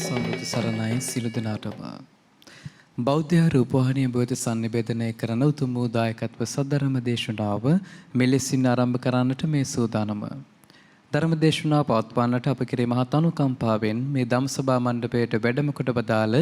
සම්බුදු සරණයි සිළු දෙනාටම. බෞද්ධ රූපවාහිනිය බෝධ සම්නිවේදනය කරන උතුම් වූ දායකත්ව සද්ධර්ම දේශනාව මෙලෙසින් ආරම්භ කරන්නට මේ සූදානම. ධර්ම දේශනාව පවත්වන්නට අප කෙරේ මහත් අනුකම්පාවෙන් මේ ධම්සභා මණ්ඩපයට වැඩම කොට වදාළ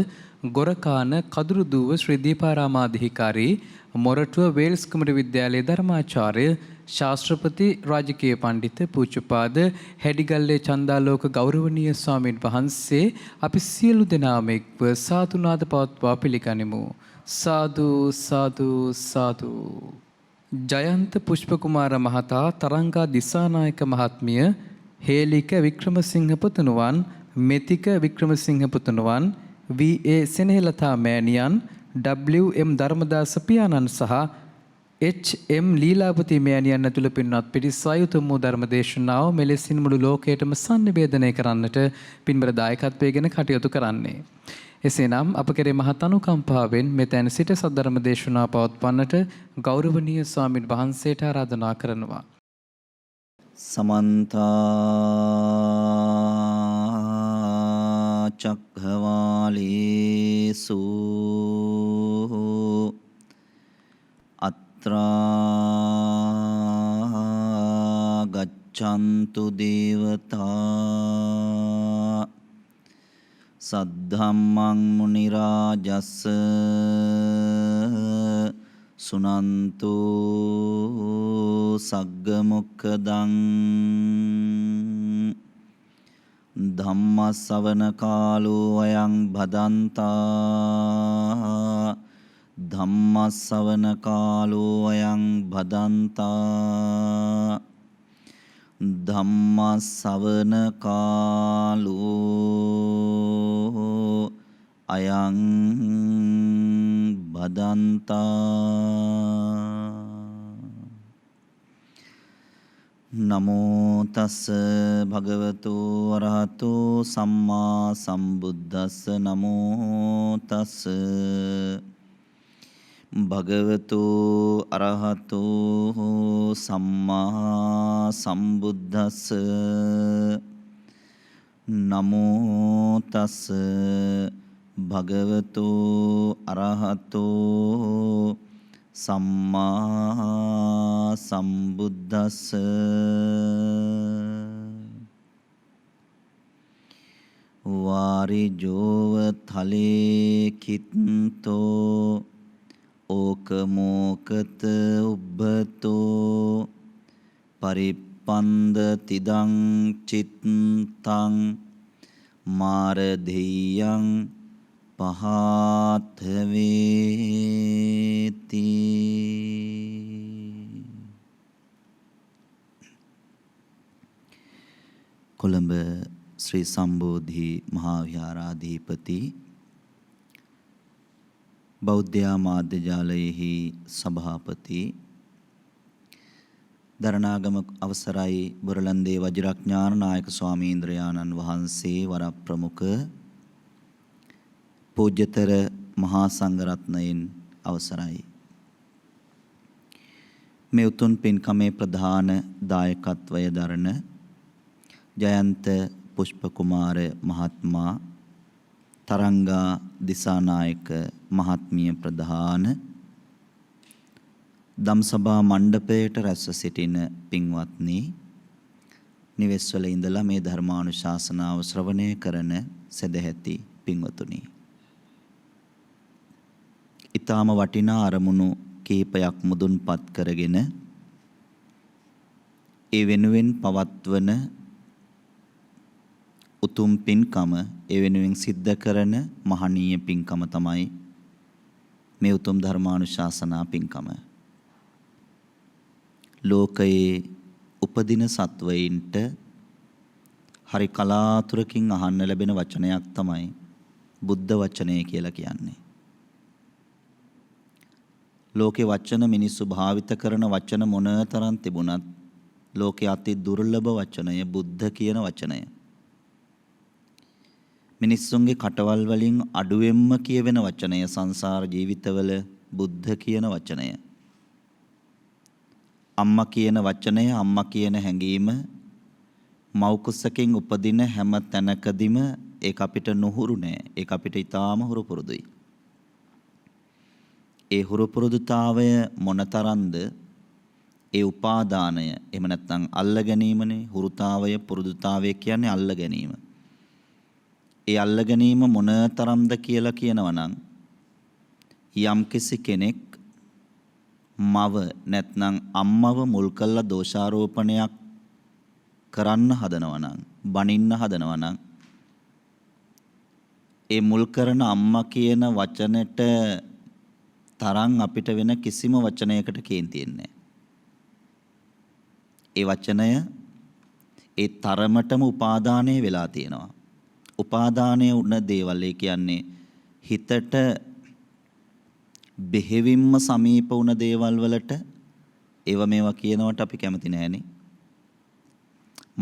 ගොරකාන කදුරුදුව ශ්‍රී දීපාරාමාධිකාරී මොරටුව වේල්ස් කුමරු විද්‍යාලයේ ධර්මාචාර්ය ශාස්ත්‍රපති රාජකීය පඬිතු පූජ්‍යපාද හැඩිගල්ලේ චන්දාලෝක ගෞරවනීය ස්වාමීන් වහන්සේ අපි සියලු දෙනාම එක්ව සාදුනාද පවත්වා පිළිගනිමු. සාදු සාදු සාදු. ජයන්ත පුෂ්පකුමාර මහතා, තරංගා දිසානායක මහත්මිය, හේලික වික්‍රමසිංහ පුතුණුවන්, මෙතික වික්‍රමසිංහ පුතුණුවන්, වී.ඒ. සෙනෙහලතා මෑණියන්, W.M. ධර්මදාස පියාණන් සහ H.M. ලීලාවතී මෑණියන් ඇතුළු පින්වත් පිරිස සයුතුම් වූ ධර්ම දේශනාව මෙලෙසින් මුළු ලෝකයටම සංනිවේදනය කරන්නට පින්බර දායකත්වයෙන් කටයුතු කරන්නේ. එසේනම් අප කෙරේ මහත් අනුකම්පාවෙන් මෙතැන සිට සද්ධර්ම දේශනාව පවත්වන්නට ගෞරවනීය ස්වාමීන් වහන්සේට ආරාධනා කරනවා. සමන්ත චක්ඛවාලේසු අත්‍රා ගච්ඡන්තු දේවතා සද්ධම්මං මුනි රාජස්ස සුනන්තු සග්ග මොක්ඛදං ධම්ම ශ්‍රවණ කාලෝ අයං භදන්තා ධම්ම ශ්‍රවණ කාලෝ අයං භදන්තා ධම්ම ශ්‍රවණ කාලෝ අයං භදන්තා. නමෝ තස් භගවතු අරහතු සම්මා සම්බුද්දස්ස. නමෝ තස් භගවතු අරහතු සම්මා සම්බුද්දස්ස. නමෝ තස් භගවතු අරහතු සම්මා සම්බුද්දස්ස. වාරිජෝව තලේ කිත්තෝ ඕකමෝකත උබ්බතෝ පරිප්පන්ද තිදං චිත්තං මාරදෙය්‍යං පහත වේති. කොළඹ ශ්‍රී සම්බෝධි මහා විහාරාධිපති බෞද්ධ මාධ්‍ය ජාලයෙහි සභාපති දරණාගම අවසරයි බොරලන්දේ වජිරඥාන නායක ස්වාමීන්ද්‍රයාණන් වහන්සේ වරප්‍රමුඛ පූජ්‍යතර මහා සංඝරත්නයන් අවසරයි. මේ උතුම් පින්කමේ ප්‍රධාන දායකත්වය දරන ජයන්ත පුෂ්පකුමාර මහත්මයා, තරංගා දිසානායක මහත්මිය ප්‍රධාන, ධම්සභා මණ්ඩපයට රැස්ව සිටින පින්වත්නි, නිවෙස්වල ඉඳලා මේ ධර්මානුශාසනාව ශ්‍රවණය කරන සදැහැති පින්වතුනි, ඊටාම වටිනා අරමුණු කීපයක් මුදුන්පත් කරගෙන ඒ වෙනුවෙන් පවත්වන උතුම් පින්කම, ඒ වෙනුවෙන් සිද්ධ කරන මහනීය පින්කම තමයි මේ උතුම් ධර්මානුශාසනා පින්කම. ලෝකයේ උපදින සත්වයින්ට හරි කලාතුරකින් අහන්න ලැබෙන වචනයක් තමයි බුද්ධ වචනය කියලා කියන්නේ. ලෝකේ වචන මිනිස්සු භාවිත කරන වචන මොනතරම් තිබුණත් ලෝකයේ අති දුර්ලභ වචනය බුද්ධ කියන වචනය. මිනිස්සුන්ගේ කටවල් වලින් අඩුවෙන්ම කියවෙන වචනය සංසාර ජීවිතවල බුද්ධ කියන වචනය. අම්මා කියන වචනය, අම්මා කියන හැඟීම මව් කුසකින් උපදින හැම තැනකදීම ඒක අපිට නුහුරු නෑ. ඒක අපිට ඊටාම හුරු පුරුදුයි. ඒ හුරු පුරුදුතාවය මොනතරම්ද ඒ උපාදානය එහෙම නැත්නම් අල්ල ගැනීමනේ හුරුතාවය පුරුදුතාවය කියන්නේ අල්ල ගැනීම. ඒ අල්ල ගැනීම මොනතරම්ද කියලා කියනවා නම් යම්කිසි කෙනෙක් මව නැත්නම් අම්මව මුල් කරලා දෝෂාරෝපණයක් කරන්න හදනවා නම් බනින්න හදනවා නම් ඒ මුල් කරන අම්මා කියන වචනෙට තරම් අපිට වෙන කිසිම වචනයකට කේන්තියෙන්නේ නැහැ. ඒ වචනය ඒ තරමටම උපාදානය වෙලා තියෙනවා. උපාදානය වුණ දේවල් ඒ කියන්නේ හිතට බෙහෙවින්ම සමීප වුණ දේවල් වලට ඒව මේවා කියනවට අපි කැමති නැහැනේ.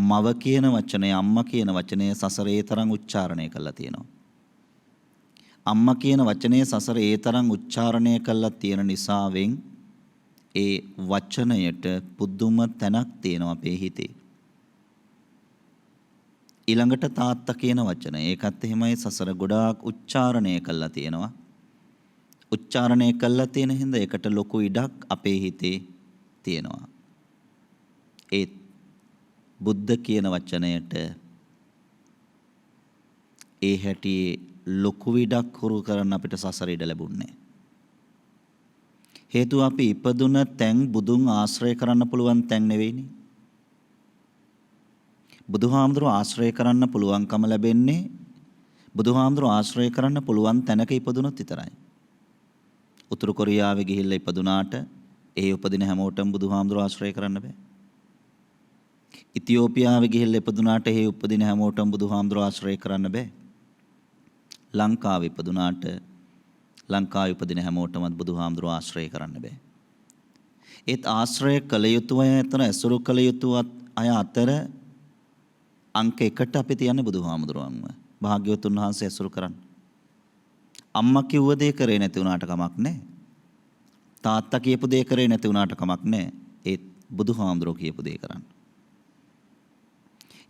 මව කියන වචනය අම්මා කියන වචනය සසරේ තරම් උච්චාරණය කරලා තියෙනවා. අම්මා කියන වචනේ සසර ඒ තරම් උච්චාරණය කළා තියෙන නිසාවෙන් ඒ වචනයට පුදුම තැනක් තියෙනවා අපේ හිතේ. ඊළඟට තාත්තා කියන වචනය ඒකත් එහෙමයි සසර ගොඩාක් උච්චාරණය කළා තියෙනවා. උච්චාරණය කළා තියෙන හින්දා ඒකට ලොකු ඉඩක් අපේ හිතේ තියෙනවා. ඒ බුද්ධ කියන වචනයට ඒ හැටියේ ලොකු විඩක් හුරු කරන්න අපිට සසර ඉඩ ලැබුණේ. හේතුව අපි ඉපදුන තැන් බුදුන් ආශ්‍රය කරන්න පුළුවන් තැන් නෙවෙයිනේ. බුදුහාමුදුරුව ආශ්‍රය කරන්න පුළුවන්කම ලැබෙන්නේ බුදුහාමුදුරුව ආශ්‍රය කරන්න පුළුවන් තැනක ඉපදුනොත් විතරයි. උතුරු කොරියාවේ ගිහිල්ලා ඉපදුනාට ඒ උපදින හැමෝටම බුදුහාමුදුරුව ආශ්‍රය කරන්න බෑ. ඉතියෝපියාවේ ගිහිල්ලා ඉපදුනාට ඒ උපදින හැමෝටම බුදුහාමුදුරුව ආශ්‍රය කරන්න බෑ. ලංකාවේ ඉපදුනාට ලංකාවේ උපදින හැමෝටමත් බුදුහාමුදුරුව ආශ්‍රය කරන්න බෑ. ඒත් ආශ්‍රය කළ යුතු අය අතර ඇසුරු කළ යුතු අය අතර අංක 1ට අපි තියන්නේ බුදුහාමුදුරුවන්ව. භාග්‍යවතුන් වහන්සේ ඇසුරු කරන්න. අම්මා කිව්ව දේ කරේ නැති වුණාට කමක් නැහැ. තාත්තා කියපු දේ කරේ නැති වුණාට කමක් නැහැ. ඒත් බුදුහාමුදුරුවෝ කියපු දේ කරන්න.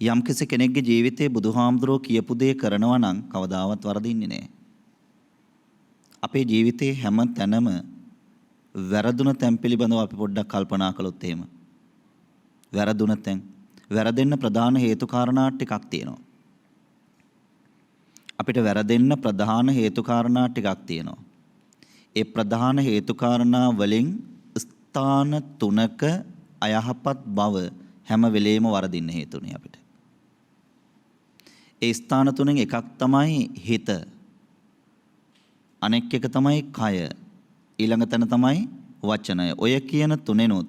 යම්කිසි කෙනෙක්ගේ ජීවිතේ බුදුහාමුදුරුවෝ කියපු දේ කරනවා නම් කවදාවත් වරදින්නේ නැහැ. අපේ ජීවිතේ හැම තැනම වැරදුන තැන් පිළිබඳව අපි පොඩ්ඩක් කල්පනා කළොත් එහෙම. වැරදුන තැන් වැරදෙන්න ප්‍රධාන හේතු කාරණා ටිකක් තියෙනවා. අපිට වැරදෙන්න ප්‍රධාන හේතු කාරණා ටිකක් තියෙනවා. ඒ ප්‍රධාන හේතු කාරණා වලින් ස්ථාන 3ක අයහපත් බව හැම වෙලේම වරදින්න හේතුනේ අපිට. ඒ ස්ථාන 3න් එකක් තමයි හිත. අනෙක් එක තමයි කය. ඊළඟ තැන තමයි වචනය. ඔය කියන තුනෙනොත්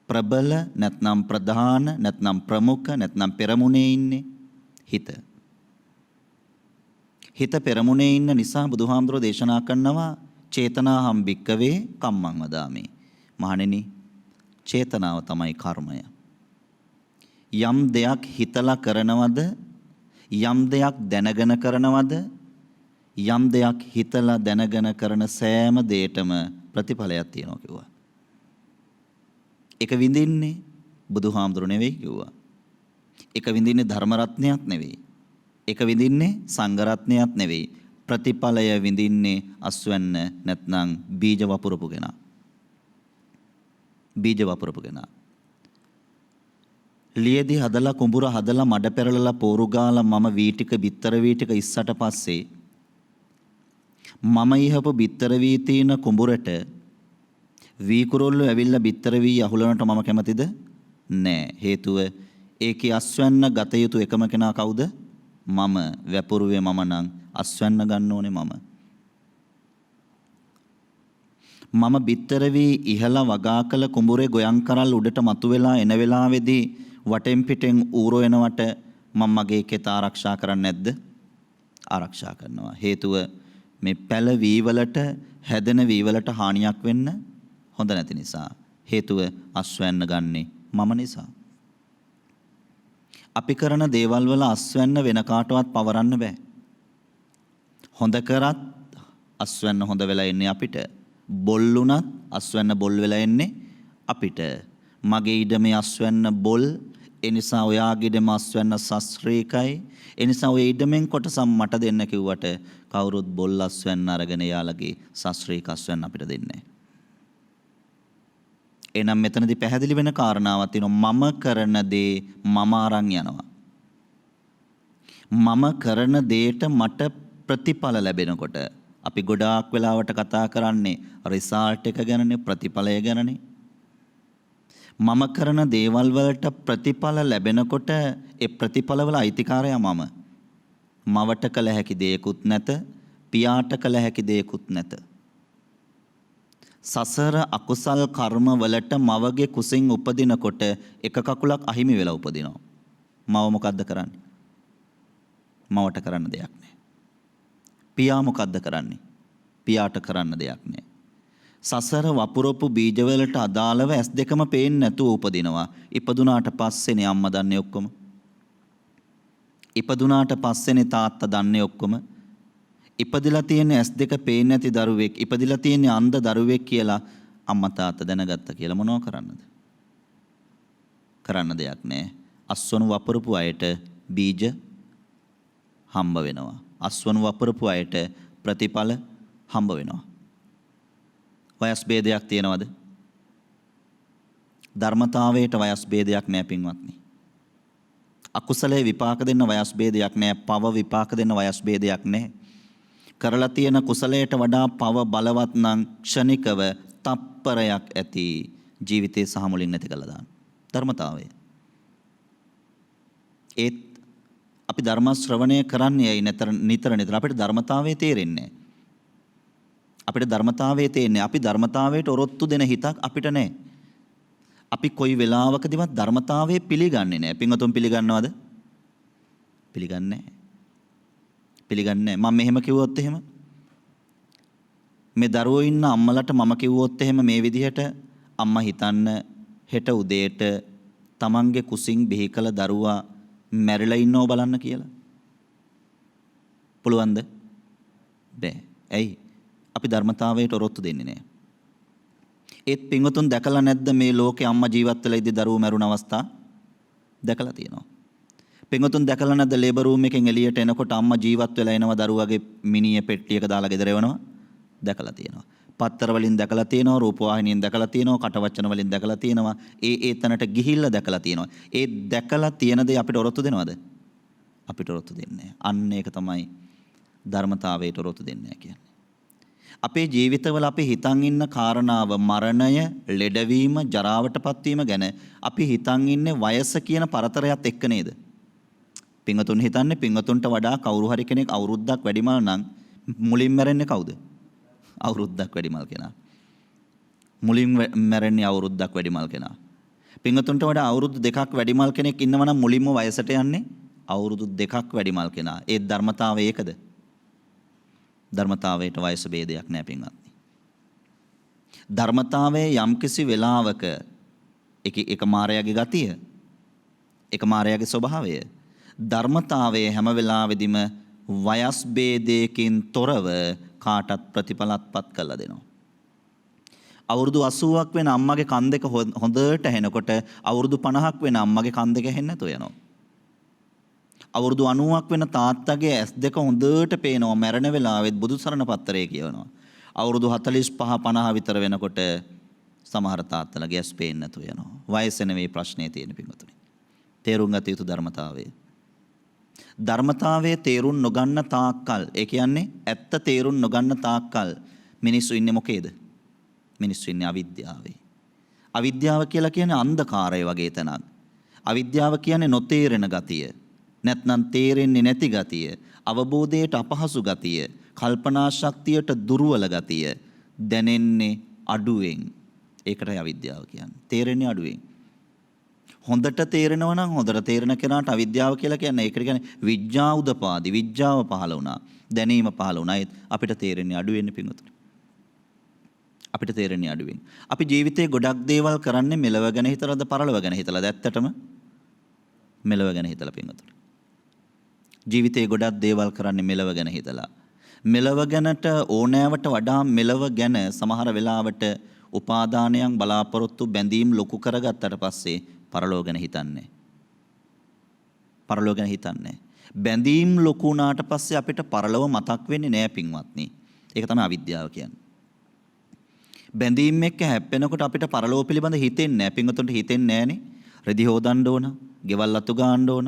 ප්‍රබල නැත්නම් ප්‍රධාන නැත්නම් ප්‍රමුඛ නැත්නම් පෙරමුණේ ඉන්නේ හිත. හිත පෙරමුණේ ඉන්න නිසා බුදුහාමුදුරෝ දේශනා කරනවා චේතනාහම් භික්කවේ කම්මං වදාමි. මහණෙනි චේතනාව තමයි කර්මය. යම් දෙයක් හිතලා කරනවද යම් දෙයක් දැනගෙන කරනවද යම් දෙයක් හිතලා දැනගෙන කරන සෑම දෙයකම ප්‍රතිඵලයක් තියෙනවා කිව්වා. එක විඳින්නේ බුදුහාමුදුරු නෙවෙයි කිව්වා. එක විඳින්නේ ධර්ම රත්නයක් නෙවෙයි. එක විඳින්නේ සංඝ රත්නයක් නෙවෙයි. ප්‍රතිඵලය විඳින්නේ අස්වැන්න නැත්නම් බීජ වපුරපු කෙනා. බීජ වපුරපු කෙනා. ලියේදී හදලා කුඹුර හදලා මඩ පෙරලලා පෝරු ගාලා මම වී ටික බිත්තර වී ටික ඉස්සට පස්සේ මම ඉහපු බිත්තර වී තියෙන කුඹුරට වී කුරුල්ලෝ ඇවිල්ලා බිත්තර වී අහුලනට මම කැමතිද? නෑ. හේතුව ඒකේ අස්වැන්න ගත යුතු එකම කෙනා කවුද? මම. වැපුරුවේ මම නම් අස්වැන්න ගන්න ඕනේ මම. මම බිත්තර වී ඉහලා වගා කළ කුඹුරේ ගොයන් කරල් උඩට මතුවෙලා එන වෙලාවේදී වටෙන් පිටෙන් ඌරෝ එනවට මම මගේ කෙත ආරක්ෂා කරන්නේ නැද්ද? ආරක්ෂා කරනවා. හේතුව මේ පැල වී වලට හැදෙන වී වලට හානියක් වෙන්න හොඳ නැති නිසා. හේතුව අස්වැන්න ගන්නේ මම නිසා. අපි කරන දේවල් වල අස්වැන්න වෙන කාටවත් පවරන්න බෑ. හොඳ කරත් අස්වැන්න හොඳ වෙලා එන්නේ අපිට. බොල්ලුණත් අස්වැන්න බොල් වෙලා එන්නේ අපිට. මගේ ඉඩමේ අස්වැන්න බොල් ඒ නිසා ඔයාගේ ඉඩම අස්වැන්න සස්ත්‍රීකයි. ඒ නිසා ඔය ඉඩමෙන් කොටසක් මට දෙන්න කිව්වට කවුරුත් බොල් අස්වැන්න අරගෙන යාළගේ සස්ත්‍රීක අස්වැන්න අපිට දෙන්නේ නැහැ. එහෙනම් මෙතනදී පැහැදිලි වෙන කාරණාවක් තියෙනවා. මම කරන දේ මම අරන් යනවා. මම කරන දේට මට ප්‍රතිඵල ලැබෙනකොට අපි ගොඩාක් වෙලාවට කතා කරන්නේ රිසල්ට් එක ගැනනේ, ප්‍රතිඵලය ගැනනේ. මම කරන දේවල් වලට ප්‍රතිඵල ලැබෙනකොට ඒ ප්‍රතිඵලවල අයිතිකාරයා මම. මවට කළ හැකි දෙයක්ුත් නැත, පියාට කළ හැකි දෙයක්ුත් නැත. සසර අකුසල් කර්ම වලට මවගේ කුසින් උපදිනකොට එක කකුලක් අහිමි වෙලා උපදිනවා. මව මොකද්ද කරන්නේ? මවට කරන්න දෙයක් නැහැ. පියා මොකද්ද කරන්නේ? පියාට කරන්න දෙයක් නැහැ. සසර වපුරපු බීජවලට අදාළව ඇස් දෙකම පේන්නේ නැතුව උපදිනවා. ඉපදුනාට පස්සේනේ අම්මා දන්නේ ඔක්කොම. ඉපදුනාට පස්සේනේ තාත්තා දන්නේ ඔක්කොම. ඉපදිලා තියෙන ඇස් දෙක පේන්නේ නැති දරුවෙක්, ඉපදිලා තියෙන අන්ධ දරුවෙක් කියලා අම්මා තාත්තා දැනගත්තා කියලා මොනව කරන්නද? කරන්න දෙයක් නැහැ. අස්වනු වපුරපු අයට බීජ හම්බ වෙනවා. අස්වනු වපුරපු අයට ප්‍රතිඵල හම්බ වෙනවා. වයස් ભેදයක් තියෙනවද? ධර්මතාවයට වයස් ભેදයක් නැහැ පින්වත්නි. අකුසලයේ විපාක දෙන්න වයස් ભેදයක් නැහැ. පව විපාක දෙන්න වයස් ભેදයක් නැහැ. කරලා තියෙන කුසලයට වඩා පව බලවත් නම් ක්ෂණිකව තප්පරයක් ඇති ජීවිතේ සහ මුලින් නැති කළා දාන ධර්මතාවය. ඒත් අපි ධර්ම ශ්‍රවණය කරන්නේ නිතර අපිට ධර්මතාවය තේරෙන්නේ නැහැ. අපිට ධර්මතාවයේ තේන්නේ අපි ධර්මතාවයට ඔරොත්තු දෙන හිතක් අපිට නැහැ. අපි කොයි වෙලාවකදීවත් ධර්මතාවයේ පිළිගන්නේ නැහැ. පින්වතුන් පිළිගන්නවද? පිළිගන්නේ නැහැ. පිළිගන්නේ නැහැ. මම මෙහෙම කිව්වොත් එහෙම මේ දරුවෝ ඉන්න අම්මලට මම කිව්වොත් එහෙම මේ විදිහට අම්මා හිතන්න හෙට උදේට තමන්ගේ කුසින් බිහි කළ දරුවා මැරිලා ඉන්නව බලන්න කියලා. පුළුවන්ද? බෑ. ඇයි? අපි ධර්මතාවයට ඔරොත්තු දෙන්නේ නැහැ. ඒත් පින්වතුන් දැකලා නැද්ද මේ ලෝකේ අම්මා ජීවත් වෙලා ඉඳි දරුවෝ මැරුණ අවස්ථා? දැකලා තියෙනවා. පින්වතුන් දැකලා නැද්ද ලේබර් රූම් එකෙන් එළියට එනකොට අම්මා ජීවත් වෙලා එනවා දරුවාගේ මිනිය පෙට්ටියක දාලා ගෙදර එවනවා? දැකලා තියෙනවා. පත්තර වලින් දැකලා තියෙනවා, රූපවාහිනියෙන් දැකලා තියෙනවා, කටවචන වලින් දැකලා තියෙනවා. ඒ තැනට ගිහිල්ලා දැකලා තියෙනවා. ඒ දැකලා තියෙන දේ අපිට ඔරොත්තු දෙනවද? අපිට ඔරොත්තු දෙන්නේ නැහැ. අන්න ඒක තමයි ධර්මතාවයට ඔරොත්තු දෙන්නේ නැහැ කියන්නේ. අපේ ජීවිතවල අපි හිතන් ඉන්න කාරණාව මරණය, ලෙඩවීම, ජරාවටපත් වීම ගැන අපි හිතන් ඉන්නේ වයස කියන පරතරයත් එක්ක නේද? පින්වතුන් හිතන්නේ පින්වතුන්ට වඩා කවුරු හරි කෙනෙක් අවුරුද්දක් වැඩිමල් නම් මුලින් මැරෙන්නේ කවුද? අවුරුද්දක් වැඩිමල් කෙනා. මුලින් මැරෙන්නේ අවුරුද්දක් වැඩිමල් කෙනා. පින්වතුන්ට වඩා අවුරුදු දෙකක් වැඩිමල් කෙනෙක් ඉන්නවා නම් මුලින්ම වයසට යන්නේ අවුරුදු දෙකක් වැඩිමල් කෙනා. ඒ ධර්මතාවය ඒකද? ධර්මතාවයට වයස ભેදයක් නැහැ පින්වත්නි. ධර්මතාවයේ යම්කිසි වෙලාවක එක මායාවේ ගතිය, එක මායාවේ ස්වභාවය, ධර්මතාවයේ හැම වෙලාවෙදිම වයස් ભેදයකින් තොරව කාටත් ප්‍රතිඵලත්පත් කළා දෙනවා. අවුරුදු 80ක් වෙන අම්මගේ කන් දෙක හොඳට ඇහෙනකොට අවුරුදු 50ක් වෙන අම්මගේ කන් දෙක ඇහෙන්නේ නැතුව යනවා. අවුරුදු 90ක් වෙන තාත්තගේ ඇස් දෙක හොඳට පේනවා මැරෙන වෙලාවෙත් බුදුසරණ පත්තරේ කියවනවා. අවුරුදු 45 50 විතර වෙනකොට සමහර තාත්තලාගේ ඇස් පේන්නේ නැතුව යනවා. වයස නෙවෙයි ප්‍රශ්නේ තියෙන පිටුතුනේ. තේරුම් ගත යුතු ධර්මතාවය. ධර්මතාවයේ තේරුම් නොගන්න තාක්කල්, ඒ කියන්නේ ඇත්ත තේරුම් නොගන්න තාක්කල් මිනිස්සු ඉන්නේ මොකේද? මිනිස්සු ඉන්නේ අවිද්‍යාවේ. අවිද්‍යාව කියලා කියන්නේ අන්ධකාරය වගේ තැනක්. අවිද්‍යාව කියන්නේ නොතේරෙන ගතිය. නැත්නම් තේරෙන්නේ නැති ගතිය, අවබෝධයට අපහසු ගතිය, කල්පනා ශක්තියට දුර්වල ගතිය, දැනෙන්නේ අඩුවෙන්. ඒකටයි අවිද්‍යාව කියන්නේ. තේරෙන්නේ අඩුවෙන්. හොඳට තේරෙනවා නම් හොඳට තේරෙන කෙනාට අවිද්‍යාව කියලා කියන්නේ ඒකට කියන්නේ විඥා උදපාදි, විඥාව පහළ වුණා, දැනීම පහළ වුණා. ඒත් අපිට තේරෙන්නේ අඩුවෙන්නේ පිටුතුනේ. අපිට තේරෙන්නේ අඩුවෙන්. අපි ජීවිතේ ගොඩක් දේවල් කරන්නේ මෙලව ගැන හිතලාද පරලොව ගැන හිතලාද? ඇත්තටම මෙලව ගැන හිතලා පිටුතුනේ. ජීවිතේ ගොඩක් දේවල් කරන්නේ මෙලව ගැන හිතලා. මෙලව ගැනට ඕනෑවට වඩා මෙලව ගැන සමහර වෙලාවට උපාදානයන් බලාපොරොත්තු බැඳීම් ලොකු කරගත්තට පස්සේ පරලෝක ගැන හිතන්නේ. පරලොව ගැන හිතන්නේ. බැඳීම් ලොකු වුණාට පස්සේ අපිට පරලොව මතක් වෙන්නේ නෑ පින්වත්නි. ඒක තමයි අවිද්‍යාව කියන්නේ. බැඳීම් එක්ක හැප්පෙනකොට අපිට පරලොව පිළිබඳ හිතෙන්නේ නෑ. පින්වතුන්ට හිතෙන්නේ නෑනේ. රෙදි හොදන්න ඕන, ගෙවල් අතු ගන්න ඕන,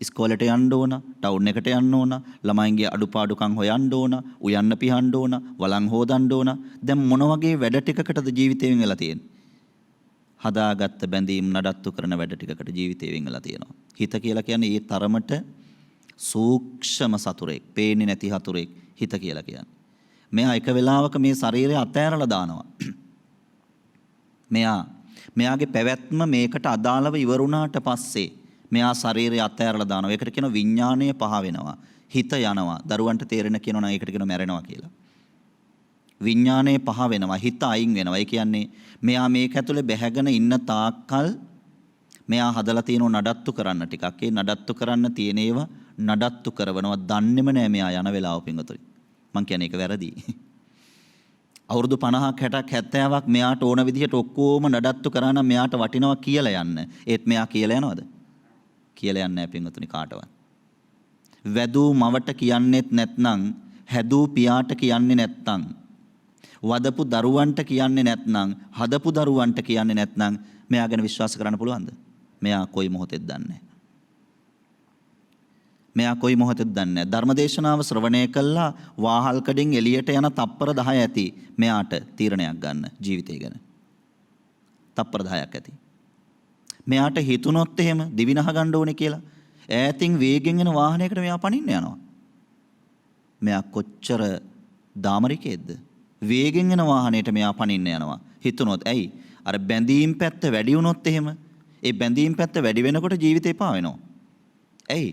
ඉස්කෝලේට යන්න ඕන, ටවුන් එකට යන්න ඕන, ළමයින්ගේ අඩුපාඩුකම් හොයන්න ඕන, උයන්න පිහන්න ඕන, වළං හොදන්න ඕන. දැන් මොන වගේ වැඩ ටිකකටද ජීවිතයෙන් වෙලා තියෙන්නේ? හදාගත්ත බැඳීම් නඩත්තු කරන වැඩ ටිකකට ජීවිතයෙන් වෙලා තියෙනවා. හිත කියලා කියන්නේ ඒ තරමට සූක්ෂම සතුරෙක්, පේන්නේ නැති හතුරෙක් හිත කියලා කියන්නේ. මෙයා එක වෙලාවක මේ ශරීරය අතෑරලා දානවා. මෙයාගේ පැවැත්ම මේකට අදාළව ඉවරුණාට පස්සේ මෙයා ශරීරය අතෑරලා දානවා. ඒකට කියනවා විඥාණය පහ වෙනවා. හිත යනවා. දරුවන්ට තේරෙන කියනවා නම් ඒකට කියනවා මැරෙනවා කියලා. විඥාණය පහ වෙනවා. හිත අයින් වෙනවා. ඒ කියන්නේ මෙයා මේක ඇතුලේ බැහැගෙන ඉන්න තාක්කල් මෙයා හදලා තියෙන නඩත්තු කරන්න ටිකක්. ඒ නඩත්තු කරන්න තියෙන ඒවා නඩත්තු කරවනවා. දන්නේම නෑ මෙයා යන වෙලාව පින්වතුනි. මං කියන්නේ ඒක වැරදි. අවුරුදු 50ක් 60ක් 70ක් මෙයාට ඕන විදිහට ඔක්කොම නඩත්තු කරා නම් මෙයාට වටිනවා කියලා යන්න. ඒත් මෙයා කියලා යනවද? කියලා යන්නේ නැහැ පින්වතුනි කාටවත්. වැදූ මවට කියන්නෙත් නැත්නම්, හැදූ පියාට කියන්නේ නැත්නම්, වදපු දරුවන්ට කියන්නේ නැත්නම්, හදපු දරුවන්ට කියන්නේ නැත්නම් මෙයා ගැන විශ්වාස කරන්න පුළුවන්ද? මෙයා කොයි මොහොතෙද දන්නේ? මෙයා කොයි මොහොතෙද දන්නේ? ධර්මදේශනාව ශ්‍රවණය කළා වාහල්කඩින් එළියට යන තප්පර 10 ඇති මෙයාට තීරණයක් ගන්න ජීවිතය ගැන. තප්පර 10ක් ඇති. මෙයාට හිතුනොත් එහෙම දිවිනහ ගන්න ඕනේ කියලා ඈතින් වේගෙන් එන වාහනයකට මෙයා පනින්න යනවා. මෙයා කොච්චර දාමරිකේද්ද? වේගෙන් එන වාහනයට මෙයා පනින්න යනවා. හිතුනොත් ඇයි? අර බැඳීම් පැත්ත වැඩි වුණොත් එහෙම ඒ බැඳීම් පැත්ත වැඩි වෙනකොට ජීවිතේ පා වෙනවා. ඇයි?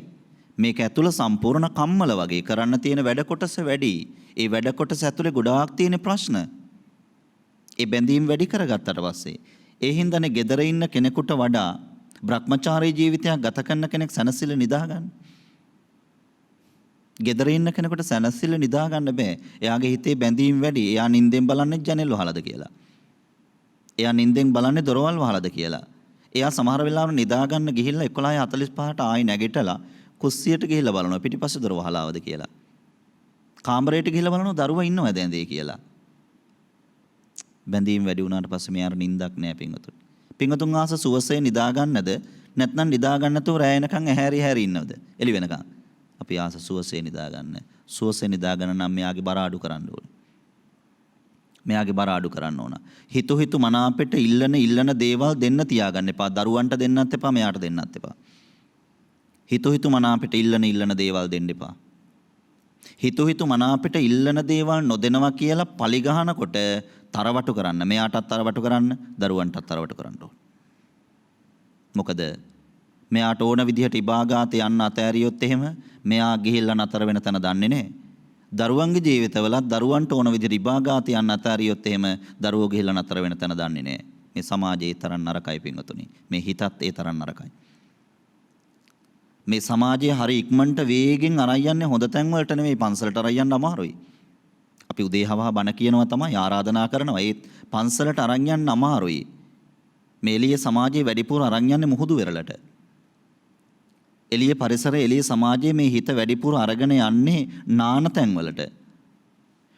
මේක ඇතුළ සම්පූර්ණ කම්මල වගේ කරන්න තියෙන වැඩ කොටස වැඩි. ඒ වැඩ කොටස ඇතුලේ ගොඩාක් තියෙන ප්‍රශ්න. ඒ බැඳීම් වැඩි කරගත්තට පස්සේ ඒ හින්දානේ gedara ඉන්න කෙනෙකුට වඩා භ්‍රමචාරී ජීවිතයක් ගත කරන කෙනෙක් සැනසෙල්ල නිදා ගන්න. gedara ඉන්න කෙනෙකුට සැනසෙල්ල නිදා ගන්න බෑ. එයාගේ හිතේ බැඳීම් වැඩි. එයා නිින්දෙන් බලන්නේ ජනෙල් වහලාද කියලා. එයා නිින්දෙන් බලන්නේ දොරවල් වහලාද කියලා. එයා සමහර වෙලාවට නිදා ගන්න ගිහිල්ලා 11:45ට ආයි නැගිටලා කුස්සියට ගිහිල්ලා බලනවා පිටිපස්සේ දොර වහලාවද කියලා. කාමරයට ගිහිල්ලා බලනවා දරුවා ඉන්නවද ඇඳේ කියලා. බැඳීම් වැඩි වුණාට පස්සේ මෙයාට නිින්දක් නෑ පින්වතුන්. පින්වතුන් ආස සුවසේ නිදා ගන්නද නැත්නම් නිදා ගන්නතෝ රැ එනකන් ඇහැරි හැරි ඉන්නවද? එළි වෙනකන්. අපි ආස සුවසේ නිදා ගන්න. සුවසේ නිදා ගන්න නම් මෙයාගේ බර අඩු කරන්න ඕනේ. මෙයාගේ බර අඩු කරන්න ඕන. හිතු මනාපෙට ඉල්ලන දේවල් දෙන්න තියාගන්න එපා. දරුවන්ට දෙන්නත් එපා, මෙයාට දෙන්නත් එපා. හිතු මනාපෙට ඉල්ලන දේවල් දෙන්න එපා. හිතු මනාපෙට ඉල්ලන දේවල් නොදෙනවා කියලා පලි ගහනකොට තරවටු කරන්න. මෙයාටත් තරවටු කරන්න, දරුවන්ටත් තරවටු කරන්න ඕන. මොකද මෙයාට ඕන විදිහට ඉබාගාතේ යන්න අතෑරියොත් එහෙම මෙයා ගිහිල්ලා නතර වෙන තැන දන්නේ නැහැ. දරුවන්ගේ ජීවිතවලත් දරුවන්ට ඕන විදිහට ඉබාගාතේ යන්න අතෑරියොත් එහෙම දරුවෝ ගිහිල්ලා නතර වෙන තැන දන්නේ නැහැ. මේ සමාජයේ තරම් නරකයි පින්වතුනි. මේ හිතත් ඒ තරම් නරකයි. මේ සමාජයේ හරි ඉක්මනට වේගෙන් අරන් යන්නේ හොඳ තැන් වලට නෙමෙයි, පන්සලට අරන් යන්න අමාරුයි. අපි උදේ හවහ බණ කියනවා තමයි, ආරාධනා කරනවා. ඒත් පන්සලට අරන් යන්න අමාරුයි. මේ එළිය සමාජයේ වැඩිපුර අරන් යන්නේ මුහුදු වෙරළට. එළිය පරිසරය, එළිය සමාජයේ මේ හිත වැඩිපුර අරගෙන යන්නේ නාන තැන් වලට.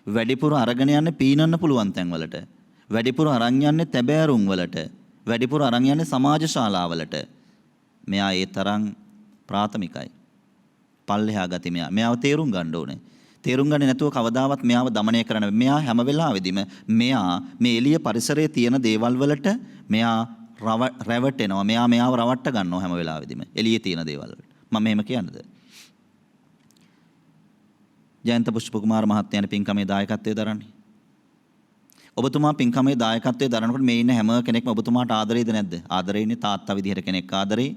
වැඩිපුර අරගෙන යන්නේ පීනන්න පුළුවන් තැන් වලට. වැඩිපුර අරන් යන්නේ තැබෑරුම් වලට. වැඩිපුර අරන් යන්නේ සමාජ ශාලාවලට. මෙයා ඒ තරම් ප්‍රාථමිකයි. පල්ලෙහා ගති මෙයාව තේරුම් ගන්න ඕනේ. තේරුම් ගන්නේ නැතුව කවදාවත් මෙයාව দমনය කරන්න බෑ. මෙයා හැම වෙලාවෙදිම මෙයා මේ එළිය පරිසරයේ තියෙන දේවල් වලට මෙයා රැවටෙනවා. මෙයාව රවට්ට ගන්නවා හැම වෙලාවෙදිම එළියේ තියෙන දේවල් වලට. මම එහෙම කියන්නද? ජයන්ත පුෂ්ප කුමාර මහත්තයානේ පින්කමේ දායකත්වයේ දරන්නේ. ඔබතුමා පින්කමේ දායකත්වයේ දරනකොට මේ ඉන්න හැම කෙනෙක්ම ඔබතුමාට ආදරේද නැද්ද? ආදරේනේ. තාත්තා විදිහට කෙනෙක් ආදරේ,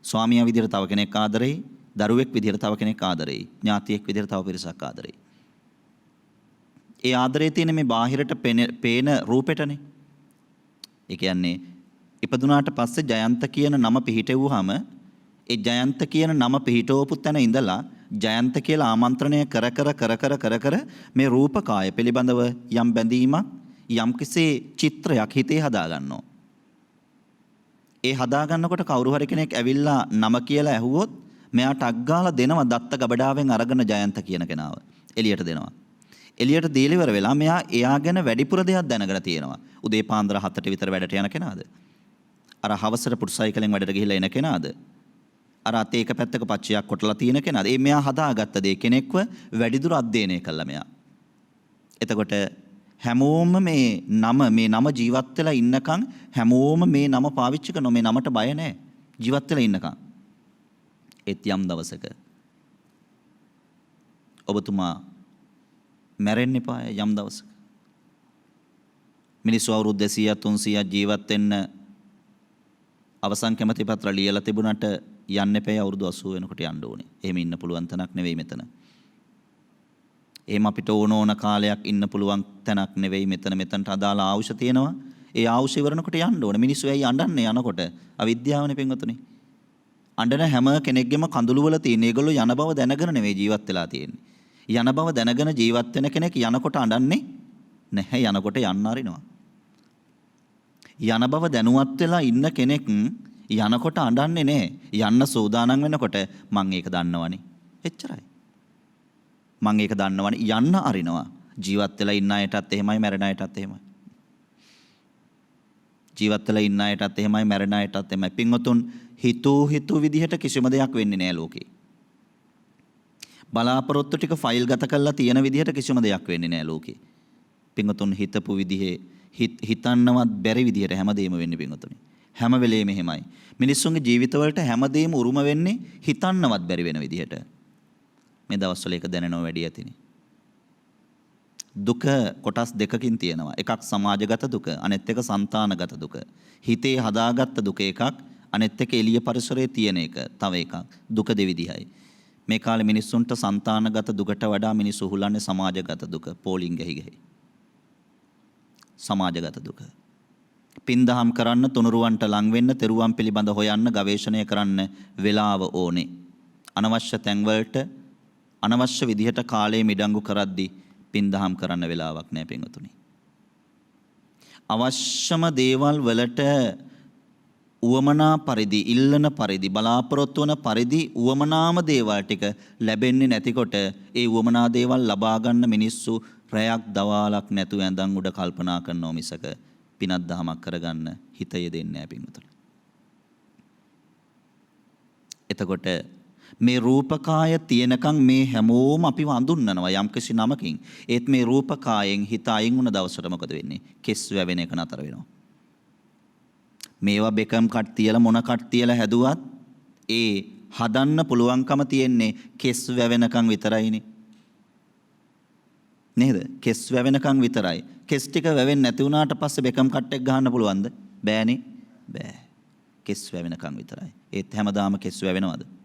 ස්වාමියා විදිහට තව කෙනෙක් ආදරේ, දරුවෙක් විදිහට තව කෙනෙක් ආදරේ, ඥාතියෙක් විදිහට තව පිරිසක් ආදරේ. ඒ ආදරේ තියෙන මේ බාහිරට පේන රූපෙටනේ. ඒ කියන්නේ ඉපදුනාට පස්සේ ජයන්ත කියන නම පිහිටෙව්වහම ඒ ජයන්ත කියන නම පිහිටවපු තැන ඉඳලා ජයන්ත කියලා ආමන්ත්‍රණය කර මේ රූපකාය පිළිබඳව යම් බැඳීමක්, යම් කිසි චිත්‍රයක් හිතේ හදා ගන්නවා. ඒ හදා ගන්නකොට කවුරු හරි කෙනෙක් ඇවිල්ලා නම කියලා ඇහුවොත් මෙයා ටක් ගාලා දෙනවා දත්ත ගබඩාවෙන් අරගෙන ජයන්ත කියන කෙනාව. එළියට දෙනවා. එළියට දීලා ඉවර වෙලා මෙයා එයා ගැන වැඩිපුර දෙයක් දැනගෙන තියෙනවා. උදේ පාන්දර 7ට විතර වැඩට යන කෙනාද? අර හවසට පුටු සයිකලෙන් වැඩට ගිහිල්ලා එන කෙනාද? අර අතේ එක පැත්තක පච්චයක් කොටලා තියෙන කෙනාද? ඒ මෙයා හදාගත්ත දේ කෙනෙක්ව වැඩිදුර අධ්‍යයනය කළා මෙයා. එතකොට හැමෝම මේ නම ජීවත් වෙලා ඉන්නකම් හැමෝම මේ නම පාවිච්චි කරනවා. මේ නමට බය නැහැ. ජීවත් වෙලා ඉන්නකම්. ඒත් යම් දවසක ඔබතුමා මැරෙන්න එපා යම් දවසක. මිනිස්සු අවුරුදු 200 300 ජීවත් වෙන්න අවසන් කැමැති පත්‍ර ලියලා තිබුණාට යන්න එපා අවුරුදු 80 වෙනකොට යන්න ඕනේ. එහෙම ඉන්න පුළුවන් තැනක් නෙවෙයි මෙතන. එහෙම අපිට ඕන කාලයක් ඉන්න පුළුවන් තැනක් නෙවෙයි මෙතන. මෙතනට අදාළ ආයුෂ තියෙනවා. ඒ ආයුෂ ඉවරනකොට යන්න ඕනේ. මිනිස්සු ඇයි අඬන්නේ යනකොට? අවිද්‍යාවනේ පින්වතුනි. අඬන හැම කෙනෙක්ගේම කඳුළු වල තියෙන ඒගොල්ලෝ යන බව දැනගෙන නෙවෙයි ජීවත් වෙලා තියෙන්නේ. යන බව දැනගෙන ජීවත් වෙන කෙනෙක් යනකොට අඬන්නේ නැහැ. යනකොට යන්න අරිනවා. යන බව දැනුවත් වෙලා ඉන්න කෙනෙක් යනකොට අඬන්නේ නැහැ. යන්න සූදානම් වෙනකොට මං ඒක දන්නවනේ. එච්චරයි. මං ඒක දන්නවනේ යන්න අරිනවා. ජීවත් වෙලා ඉන්න අයටත් එහෙමයි මැරෙන අයටත් එහෙමයි. ජීවත් වෙලා ඉන්න අයටත් එහෙමයි මැරෙන අයටත් එහෙමයි. පින්වතුන් හිතූ විදිහට කිසිම දෙයක් වෙන්නේ නැහැ ලෝකේ. බලාපොරොත්තු ටික ෆයිල් ගත කරලා තියෙන විදිහට කිසිම දෙයක් වෙන්නේ නැහැ ලෝකේ. පින්වතුන් හිතපු විදිහේ හිතන්නවත් බැරි විදිහට හැමදේම වෙන්නේ පින්වතුනි. හැම වෙලේම එහෙමයි. මිනිස්සුන්ගේ ජීවිතවලට හැමදේම උරුම වෙන්නේ හිතන්නවත් බැරි වෙන විදිහට. මේ දවස්වල ඒක දැනෙනව වැඩි ඇතිනේ. දුක කොටස් දෙකකින් තියෙනවා. එකක් සමාජගත දුක, අනෙත් එක సంతానගත දුක. හිතේ හදාගත්ත දුක එකක්, අනෙත් එක එළිය පරිසරයේ තියෙන එක තව එකක්. දුක දෙවිදිහයි. මේ කාලේ මිනිස්සුන්ට సంతానගත දුකට වඩා මිනිස්සු හුලන්නේ සමාජගත දුක. පෝලිං ගහි. සමාජගත දුක. පින්දහම් කරන්න, තුනුරුවන්ට ලං වෙන්න, තෙරුවන් පිළිබඳ හොයන්න, ගවේෂණය කරන්න වෙලාව ඕනේ. අනවශ්‍ය තැන්වලට අනවශ්‍ය විදිහට කාලය මිඩංගු කරද්දී පින්දහම් කරන්න වෙලාවක් නැහැ පින්වතුනි. අවශ්‍යම දේවල් වලට උවමනා පරිදි, ඉල්ලන පරිදි, බලාපොරොත්තු වන පරිදි උවමනාම දේවල් ටික ලැබෙන්නේ නැතිකොට ඒ උවමනා දේවල් ලබා ගන්න මිනිස්සු රැයක් දවාලක් නැතුව ඇඳන් උඩ කල්පනා කරනවා මිසක පිනක් දහමක් කරගන්න හිත යෙදෙන්නේ නැහැ පින්වතුනි. එතකොට මේ රූපකාය තියෙනකන් මේ හැමෝම අපිව අඳුන්නනවා යම්කිසි නමකින්. ඒත් මේ රූපකායෙන් හිත අයින් වුණ දවසට මොකද වෙන්නේ? කෙස් වැවෙන එක නතර වෙනවා. මේවා බෙකම් කට් තියලා මොන කට් තියලා හැදුවත් ඒ හදන්න පුළුවන්කම තියෙන්නේ කෙස් වැවෙනකන් විතරයිනේ. නේද? කෙස් වැවෙනකන් විතරයි. කෙස් ටික වැවෙන්නේ නැති වුණාට පස්සේ බෙකම් කට් එක ගහන්න පුළුවන්ද? බෑනේ. බෑ. කෙස් වැවෙනකන් විතරයි. ඒත් හැමදාම කෙස් වැවෙනවද?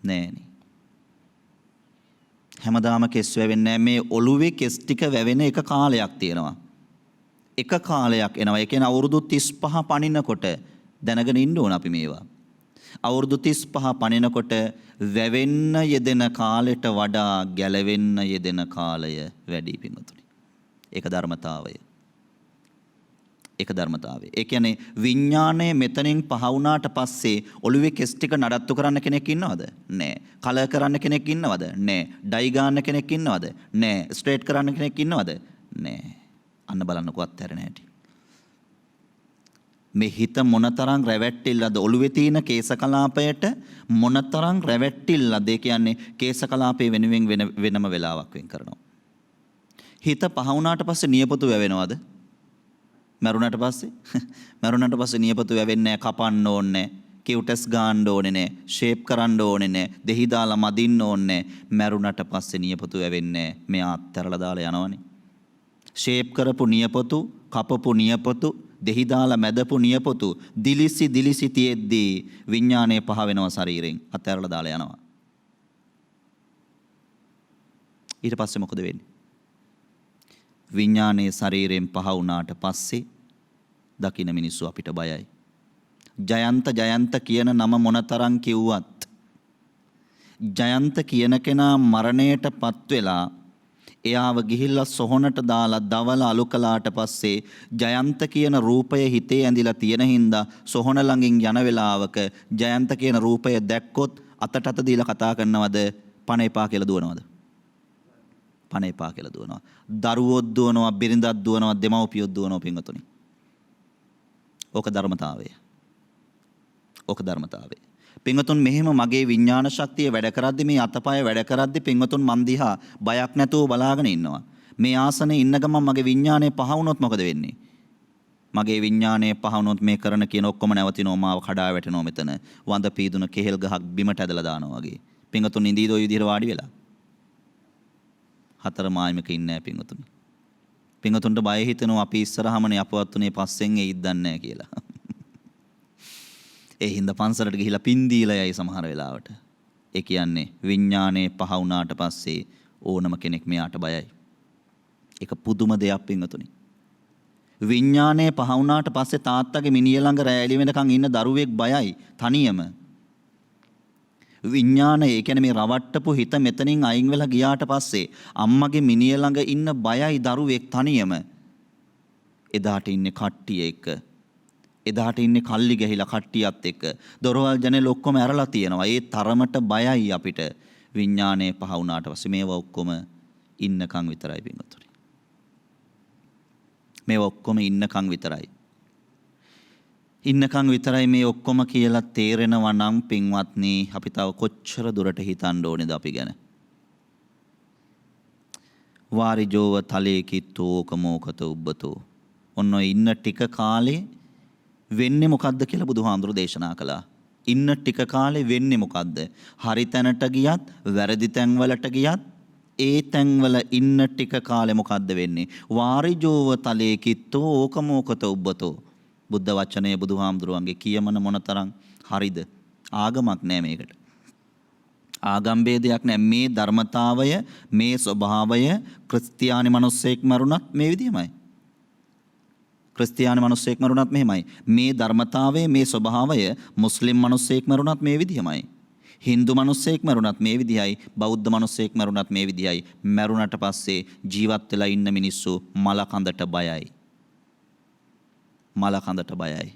නෑනේ. හැමදාම කෙස් වැවෙන්නේ නෑ. මේ ඔළුවේ කෙස් ටික වැවෙන එක කාලයක් තියෙනවා. එක කාලයක් එනවා. ඒ කියන්නේ අවුරුදු 35 පණිනකොට දැනගෙන ඉන්න ඕන අපි මේවා. අවුරුදු 35 පණිනකොට වැවෙන්න යෙදෙන කාලෙට වඩා ගැලවෙන්න යෙදෙන කාලය වැඩි පින්වතුනි. ඒක ධර්මතාවය. ඒක ධර්මතාවය. ඒ කියන්නේ විඥාණය මෙතනින් පහ වුණාට පස්සේ ඔළුවේ කෙස් ටික නඩත්තු කරන්න කෙනෙක් ඉන්නවද? නෑ. කලර් කරන්න කෙනෙක් ඉන්නවද? නෑ. ඩයි ගන්න කෙනෙක් ඉන්නවද? නෑ. ස්ට්‍රේට් කරන්න කෙනෙක් ඉන්නවද? නෑ. අන්න බලන්නකෝ අත්හැරෙන හැටි. මේ හිත මොනතරම් රැවැට්ටිල්ලද ඔළුවේ තියෙන කේශ කලාපයට මොනතරම් රැවැට්ටිල්ලද? ඒ කියන්නේ කේශ කලාපේ වෙනුවෙන් වෙනම වෙලාවක් වෙන් කරනවා. හිත පහ වුණාට පස්සේ නියපොතු වැවෙනවද? මරුණට පස්සේ නියපොතු වෙන්නේ නැහැ. කපන්න ඕනේ නැහැ. කිව්ටස් ගන්න ඕනේ නැහැ. ෂේප් කරන්න ඕනේ නැහැ. දෙහි දාලා මදින්න ඕනේ නැහැ. මරුණට පස්සේ නියපොතු වෙන්නේ නැහැ. මෙයා අත්හැරලා දාලා යනවනේ. ෂේප් කරපු නියපොතු, කපපු නියපොතු, දෙහි දාලා මැදපු නියපොතු දිලිසි තියෙද්දී විඥානය පහ වෙනවා ශරීරයෙන්. අත්හැරලා දාලා යනවා. ඊට පස්සේ මොකද වෙන්නේ? විඥානයේ ශරීරයෙන් පහ වුණාට පස්සේ දකින්න මිනිස්සු අපිට බයයි. ජයන්ත කියන නම මොනතරම් කිව්වත් ජයන්ත කියන කෙනා මරණයටපත් වෙලා එයාව ගිහිල්ලා සොහොනට දාලා දවල අලු කළාට පස්සේ ජයන්ත කියන රූපය හිතේ ඇඳිලා තියෙන හින්දා සොහොන ළඟින් යන වෙලාවක ජයන්ත කියන රූපය දැක්කොත් අතට අත දීලා කතා කරනවද පණ එපා කියලා දුවනවද? පණ එපා කියලා දුවනවා. දරුවොත් දුවනවා, බිරිඳක් දුවනවා, දෙමව්පියොත් දුවනවා පින්වතුනි. ඕක ධර්මතාවය. ඕක ධර්මතාවය. පින්වතුන් මෙහෙම මගේ විඥාන ශක්තිය වැඩ කරද්දි මේ අතපය වැඩ කරද්දි පින්වතුන් මන් දිහා බයක් නැතුව බලාගෙන ඉන්නවා. මේ ආසනේ ඉන්න ගමන් මගේ විඥානය පහ වුණොත් මොකද වෙන්නේ? මගේ විඥානය පහ වුණොත් මේ කරන කියන ඔක්කොම නැවතිනවා, මාව කඩා වැටෙනවා මෙතන. වඳ පීදුන කෙහෙල් ගහක් බිමට ඇදලා දානවා වගේ. පින්වතුන් ඉඳීද ඔය විදිහට වාඩි වෙලා? හතර මායිමක ඉන්නේ නැහැ පින්වතුනි. පින්වතුන්ට බය හිතෙනවා අපි ඉස්සරහමනේ අපවත් උනේ පස්සෙන් එයිද දන්නේ නැහැ කියලා. ඒ හින්දා පන්සලට ගිහිලා පින් දීලා යයි සමහර වෙලාවට. ඒ කියන්නේ විඥානේ පහ වුණාට පස්සේ ඕනම කෙනෙක් මෙයාට බයයි. ඒක පුදුම දෙයක් පින්වතුනි. විඥානේ පහ වුණාට පස්සේ තාත්තගේ මිනිය ළඟ රැලි වෙනකන් ඉන්න දරුවෙක් බයයි තනියම. විඥානය ඒ කියන්නේ මේ රවට්ටපු හිත මෙතනින් අයින් වෙලා ගියාට පස්සේ අම්මගේ මිනිය ළඟ ඉන්න බයයි දරුවෙක් තනියම. එදාට ඉන්නේ කට්ටිය එක්ක. එදාට ඉන්නේ කල්ලි ගහිලා කට්ටියත් එක්ක. දොරවල් ජනෙල් ඔක්කොම ඇරලා තියෙනවා. ඒ තරමට බයයි අපිට විඥානය පහ වුණාට පස්සේ. මේවා ඔක්කොම ඉන්නකම් විතරයි පින්වතුනි. මේවා ඔක්කොම ඉන්නකම් විතරයි. ඉන්නකම් විතරයි මේ ඔක්කොම කියලා තේරෙනවා නම් පින්වත්නි අපි තව කොච්චර දුරට හිතන්න ඕනේද අපි ගැන? වාරිජෝව තලේ කිත්තෝ කමෝකත උබ්බතෝ. ඔන්න ඉන්න ටික කාලේ වෙන්නේ මොකද්ද කියලා බුදුහාමුදුරු දේශනා කළා. ඉන්න ටික කාලේ වෙන්නේ මොකද්ද? හරි තැනට ගියත් වැරදි තැන්වලට ගියත් ඒ තැන්වල ඉන්න ටික කාලේ මොකද්ද වෙන්නේ? වාරිජෝව තලේ කිත්තෝ ඕකමෝකත උබ්බතෝ. බුද්ධ වචනය බුදුහාමුදුරුවන්ගේ කියමන මොනතරම් හරිද? ආගමක් නෑ මේකට. ආගම් ભેදයක් නෑ. මේ ධර්මතාවය, මේ ස්වභාවය ක්‍රිස්තියානි මිනිස්සෙක් මරුණත් මේ විදිහමයි. ක්‍රිස්තියානි මිනිස්සෙක් මරුණත් මෙහෙමයි. මේ ධර්මතාවය, මේ ස්වභාවය මුස්ලිම් මිනිස්සෙක් මරුණත් මේ විදිහමයි. හින්දු මිනිස්සෙක් මරුණත් මේ විදිහයි. බෞද්ධ මිනිස්සෙක් මරුණත් මේ විදිහයි. මරුණට පස්සේ ජීවත් වෙලා ඉන්න මිනිස්සු මල කඳට බයයි. මල කඳට බයයි.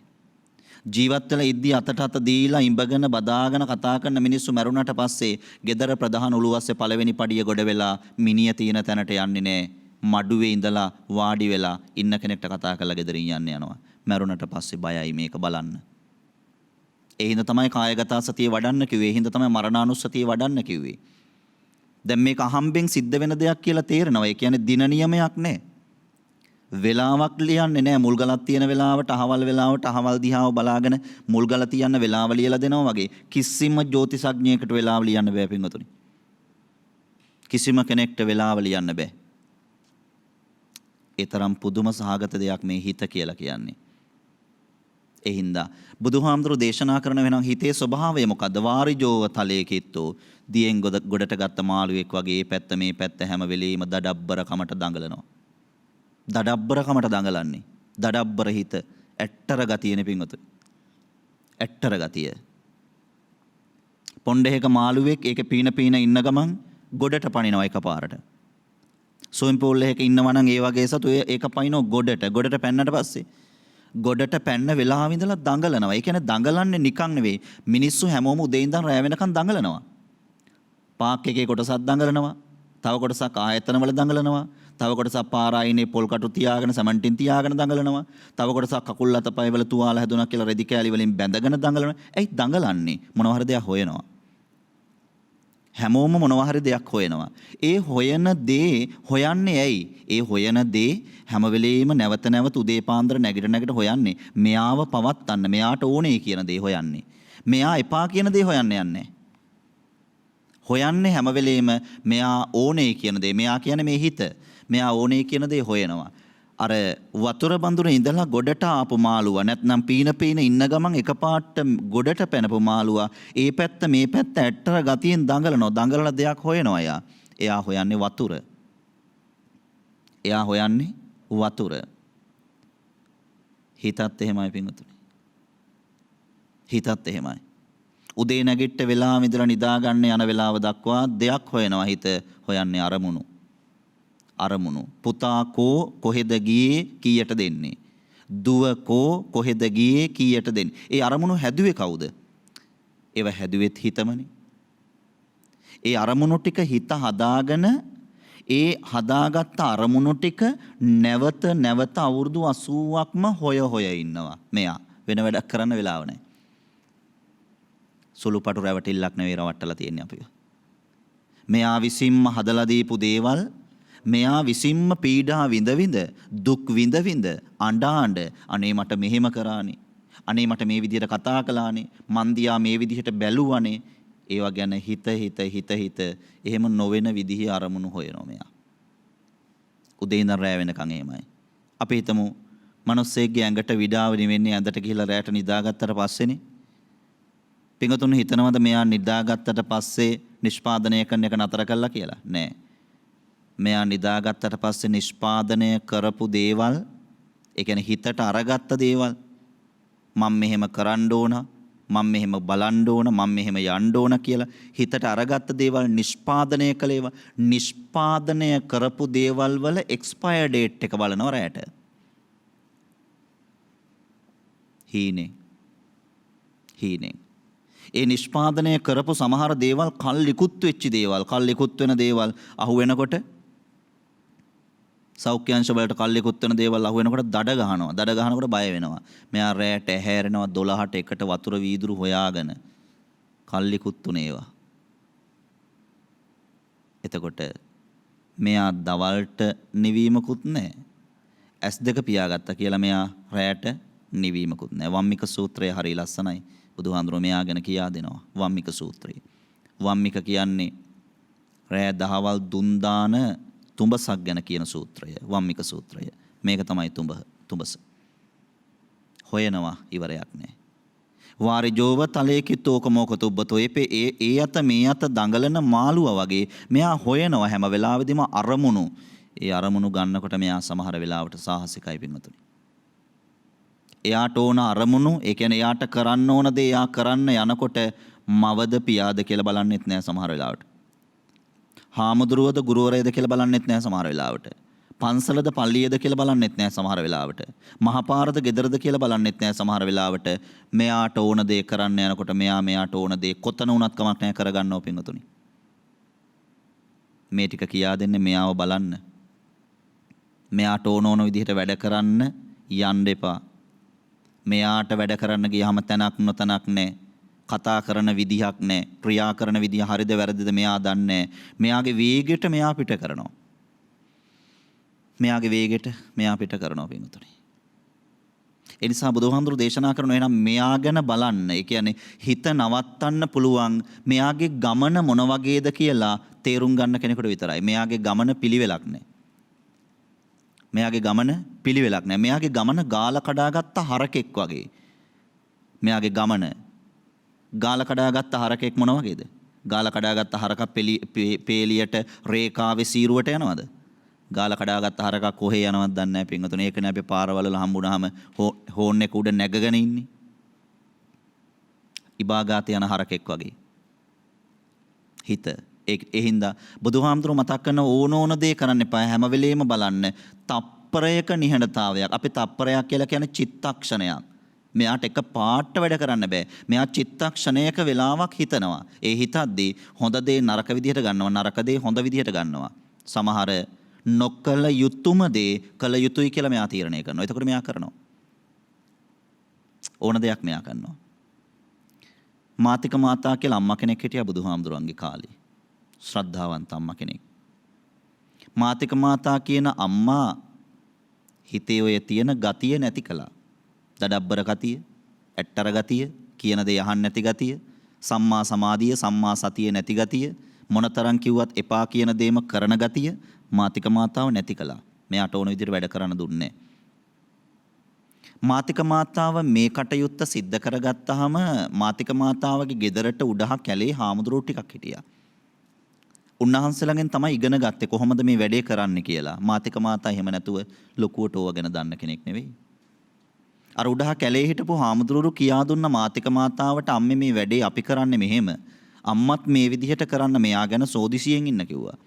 ජීවත් වෙලා ඉද්දී අතට අත දීලා ඉඹගෙන බදාගෙන කතා කරන මිනිස්සු මරුණට පස්සේ ගෙදර ප්‍රධාන උළුවස්සේ පළවෙනි පඩිය ගොඩ වෙලා මිනිය තියෙන තැනට යන්නේ නැහැ. මඩුවේ ඉඳලා වාඩි වෙලා ඉන්න කෙනෙක්ට කතා කරලා ගෙදරින් යන්න යනවා. මරුණට පස්සේ බයයි මේක බලන්න. ඒ හින්දා තමයි කායගත සතිය වඩන්න කිව්වේ. ඒ හින්දා තමයි මරණානුස්සතිය වඩන්න කිව්වේ. දැන් මේක අහම්බෙන් සිද්ධ වෙන දෙයක් කියලා තේරෙනවා. ඒ කියන්නේ දින නියමයක් නැහැ. වෙලාවක් ලියන්නේ නැහැ. මුල් ගලක් තියෙන වෙලාවට අහවල් වෙලාවට අහවල් දිහාව බලාගෙන මුල් ගල තියන්න වෙලාව ලියලා දෙනවා වගේ කිසිම ජ්‍යොතිෂඥයෙකුට වෙලාව ලියන්න බෑ පින්වතුනි. කිසිම කෙනෙක්ට වෙලාව ලියන්න බෑ. ඒ තරම් පුදුම සහගත දෙයක් මේ හිත කියලා කියන්නේ. ඒ හින්දා බුදුහාමුදුරු දේශනා කරන වෙනම් හිතේ ස්වභාවය මොකද්ද? වාරිජෝව තලයේ කිත්තෝ. දියෙන් ගොඩට ගත්ත මාළුවෙක් වගේ මේ පැත්ත මේ පැත්ත හැම වෙලෙම දඩබ්බර කමට දඟලනවා. දඩබ්බර කමට දඟලන්නේ. දඩබ්බර හිත ඇට්ටර ගතියනේ පින්වතුනි. ඇට්ටර ගතිය. පොණ්ඩේක මාළුවෙක් ඒක පීන පීන ඉන්න ගමන් ගොඩට පනිනවා එකපාරට. ස්විමින් pool එකක ඉන්නවා නම් ඒ වගේ සතු ඒක පනිනවා ගොඩට. ගොඩට පැන්නට පස්සේ ගොඩට පැන්න වෙලාව ඉඳලා දඟලනවා. ඒ කියන්නේ දඟලන්නේ නිකන් නෙවෙයි. මිනිස්සු හැමෝම උදේ ඉඳන් රැ වෙනකන් දඟලනවා. පාක් එකේ කොටසක් දඟලනවා. තව කොටසක් ආයතනවල දඟලනවා. තව කොටසක් පාරායිනේ පොල් කටු තියාගෙන සමන්ටින් තියාගෙන දඟලනවා. තව කොටසක් කකුල් අතපය වල තුවාල හැදුණා කියලා රෙදි කෑලි වලින් බැඳගෙන දඟලනවා. ඇයි දඟලන්නේ? මොනවා හරි දෙයක් හොයනවා. හැමෝම මොනවා හරි දෙයක් හොයනවා. ඒ හොයන දේ හොයන්නේ ඇයි? ඒ හොයන දේ හැම වෙලෙම නැවත නැවත උදේ පාන්දර නැගිට හොයන්නේ. මෙයාව පවත්තන්න, මෙයාට ඕනේ කියන දේ හොයන්නේ. මෙයා එපා කියන දේ හොයන්න යන්නේ. හොයන්නේ හැම වෙලෙම මෙයා ඕනේ කියන දේ. මෙයා කියන්නේ මේ හිත. මෙයා ඕනේ කියන දේ හොයනවා. අර වතුර බඳුනේ ඉඳලා ගොඩට ආපු මාළුවා නැත්නම් පීන පීන ඉන්න ගමන් එකපාරට ගොඩට පැනපු මාළුවා ඒ පැත්ත මේ පැත්ත ඇට්ටර ගතියෙන් දඟලනවා. දඟලන දෙයක් හොයනවා එයා. එයා හොයන්නේ වතුර. එයා හොයන්නේ වතුර. හිතත් එහෙමයි පින්වතුනි. හිතත් එහෙමයි. උදේ නැගිට වෙලාව ඉඳලා නිදා ගන්න යන වෙලාව දක්වා දෙයක් හොයනවා. හිත හොයන්නේ අරමුණු. අරමුණු. පුතා කෝ කොහෙද ගියේ කීයට දෙන්නේ? දුව කෝ කොහෙද ගියේ කීයට දෙන්නේ? ඒ අරමුණු හැදුවේ කවුද? ඒව හැදුවෙත් හිතමනේ. ඒ අරමුණු ටික හිත හදාගෙන ඒ හදාගත්ත අරමුණු ටික නැවත නැවත අවුරුදු 80ක්ම හොය ඉන්නවා. මෙයා වෙන වැඩක් කරන්න වෙලාව නැහැ. සුළුපටු රැවටිල්ලක් නෙවෙයි රවට්ටලා තියෙන්නේ අපිව. මෙයා විසින්ම හදලා දීපු දේවල්, මෙයා විසින්ම පීඩා විඳ දුක් විඳ අඬ අනේ මට මෙහෙම කරානේ, අනේ මට මේ විදිහට කතා කළානේ, මන් දිහා මේ විදිහට බැලුවානේ. ඒවා ගැන හිත එහෙම නොවන විදිහේ අරමුණු හොයනවා මෙයා. උදේ ඉඳන් රැ වෙනකන් එහෙමයි. අපි හිතමු මිනිස්සෙක්ගේ ඇඟට විඩාව නිවෙන්නේ ඇඳට ගිහිල්ලා රැට නිදාගත්තට පස්සේනේ. පිඟතුන් හිතනවද මෙයා නිදාගත්තට පස්සේ නිෂ්පාදනය කරන එක නතර කළා කියලා? නෑ. මෙයා නිදාගත්තට පස්සේ නිෂ්පාදනය කරපු දේවල්, ඒ කියන්නේ හිතට අරගත්ත දේවල්, මම මෙහෙම කරන්න ඕන, මම මෙහෙම බලන්න ඕන, මම මෙහෙම යන්න ඕන කියලා හිතට අරගත්ත දේවල් නිෂ්පාදනය කළේවා. නිෂ්පාදනය කරපු දේවල් වල එක්ස්පයර් ඩේට් එක බලනවා රැට. හීනේ. ඒ නිෂ්පාදනය කරපු සමහර දේවල් කල්ලිකුත් වෙච්ච දේවල්, කල්ලිකුත් වෙන දේවල් අහු වෙනකොට, සෞඛ්‍යංශ වලට කල්ලිකුත් වෙන දේවල් අහු වෙනකොට දඩ ගහනකොට බය වෙනවා. මෙයා රැට ඇහැරෙනවා 12ට එකට වතුර වීදුරු හොයාගෙන කල්ලිකුත් උනේවා. එතකොට මෙයා දවල්ට නිවීමකුත් නැහැ. S2 පියාගත්තා කියලා මෙයා රැට නිවීමකුත් නැහැ. වම්මික සූත්‍රය හරි ලස්සනයි. බුදුහාඳුරෝ මෙයා ගැන කියා දෙනවා. වම්මික සූත්‍රය. වම්මික කියන්නේ රෑ දහවල් දුන් දාන තුඹසක් ගැන කියන සූත්‍රය. වම්මික සූත්‍රය. මේක තමයි තුඹස. හොයනවා ඉවරයක් නැහැ. වාරිජෝව තලේකිතෝක මොකතුබ්බතෝ ඒ අත මේ අත දඟලන මාළුවා වගේ මෙයා හොයනවා හැම වෙලාවෙදිම අරමුණු. ඒ අරමුණු ගන්නකොට මෙයා සමහර වෙලාවට සාහසිකයි පින්වතුනි. එයාට ඕන අරමුණු, ඒ කියන්නේ එයාට කරන්න ඕන දේ එයා කරන්න යනකොට මවද පියාද කියලා බලන්නෙත් නෑ සමහර වෙලාවට. හාමුදුරුවද ගුරුවරයද කියලා බලන්නෙත් නෑ සමහර වෙලාවට. පන්සලද පල්ලියද කියලා බලන්නෙත් නෑ සමහර වෙලාවට. මහපාරද ගෙදරද කියලා බලන්නෙත් නෑ සමහර වෙලාවට. මෙයාට ඕන දේ කරන්න යනකොට මෙයාට ඕන දේ කොතන වුණත් කමක් නෑ කරගන්නව පින්වතුනි. මේ ටික කියා දෙන්නේ මෙයාව බලන්න. මෙයාට ඕන විදිහට වැඩ කරන්න යන්න එපා. මෙයාට වැඩ කරන්න ගියාම තැනක් නොතැනක් නැහැ. කතා කරන විදිහක් නැහැ. ක්‍රියා කරන විදිහ හරිද වැරදිද මෙයා දන්නේ නැහැ. මෙයාගේ වේගයට මෙයා පිට කරනවා. මෙයා පිට කරනවා පින්වතුනි. ඒ නිසා බුදුහාමුදුරු දේශනා කරනවා එහෙනම් මෙයා ගැන බලන්න. ඒ කියන්නේ හිත නවත්තන්න පුළුවන් මෙයාගේ ගමන මොන වගේද කියලා තේරුම් ගන්න කෙනෙකුට විතරයි. මෙයාගේ ගමන පිළිවෙලක් නැහැ. මෙයාගේ ගමන ගාල කඩාගත්ත හරකෙක් වගේ. මෙයාගේ ගමන ගාල කඩාගත්ත හරකෙක් මොන වගේද? ගාල කඩාගත්ත හරක පේලියට රේඛාවේ සීරුවට යනවද? ගාල කඩාගත්ත හරක කොහේ යනවද දන්නේ නැහැ පින්වතුනි. ඒකනේ අපි පාරවල හම්බුනහම හෝන් එක උඩ නැගගෙන ඉන්නේ. ඉබාගාත යන හරකෙක් වගේ. හිත ඒ හින්දා බුදුහාමුදුරුවෝ මතක් කරන ඕන දේ කරන්න එපා. හැම වෙලෙම බලන්න තප්පරයක නිහඬතාවයක්. අපි තප්පරයක් කියලා කියන්නේ චිත්තක්ෂණයක්. මෙයාට එක පාට වැඩ කරන්න බෑ. මෙයා චිත්තක්ෂණයක වෙලාවක් හිතනවා. ඒ හිතද්දී හොඳ දේ නරක විදිහට ගන්නවා, නරක දේ හොඳ විදිහට ගන්නවා. සමහර නොකල යුතුයම දේ කල යුතුයි කියලා මෙයා තීරණය කරනවා. එතකොට මෙයා කරනවා. ඕන දෙයක් මෙයා කරනවා. මාතික මාතා කියලා අම්මා කෙනෙක් හිටියා බුදුහාමුදුරන්ගේ කාලේ. ශ්‍රද්ධාවන්ත අම්මා කෙනෙක්. මාතික මාතා කියන අම්මා හිතේ ඔය තියෙන ගතිය නැති කළා. දඩබ්බර ගතිය, ඇට්ටර ගතිය, කියන දේ අහන්න නැති ගතිය, සම්මා සමාධිය, සම්මා සතිය නැති ගතිය, මොනතරම් කිව්වත් එපා කියන දේම කරන ගතිය මාතික මාතාව නැති කළා. මෙයාට ඕන විදිහට වැඩ කරන්න දුන්නේ මාතික මාතාව මේ කටයුත්ත සිද්ධ කරගත්තාම මාතික මාතාවගේ ගෙදරට උඩහ කැලේ හාමුදුරුවෝ ටිකක් හිටියා. උන්වහන්සේලාගෙන් තමයි ඉගෙන ගත්තේ කොහොමද මේ වැඩේ කරන්න කියලා. මාතික මාතා එහෙම නැතුව ලොකුවට ඕව ගැන දන්න කෙනෙක් නෙවෙයි. අර උඩහ කැලේ හිටපු හාමුදුරුවෝ කියා දුන්න මාතික මාතාවට අම්මේ මේ වැඩේ අපි කරන්නේ මෙහෙම. අම්මත් මේ විදිහට කරන්න මෙයා ගැන සෝදිසියෙන් ඉන්න කිව්වා.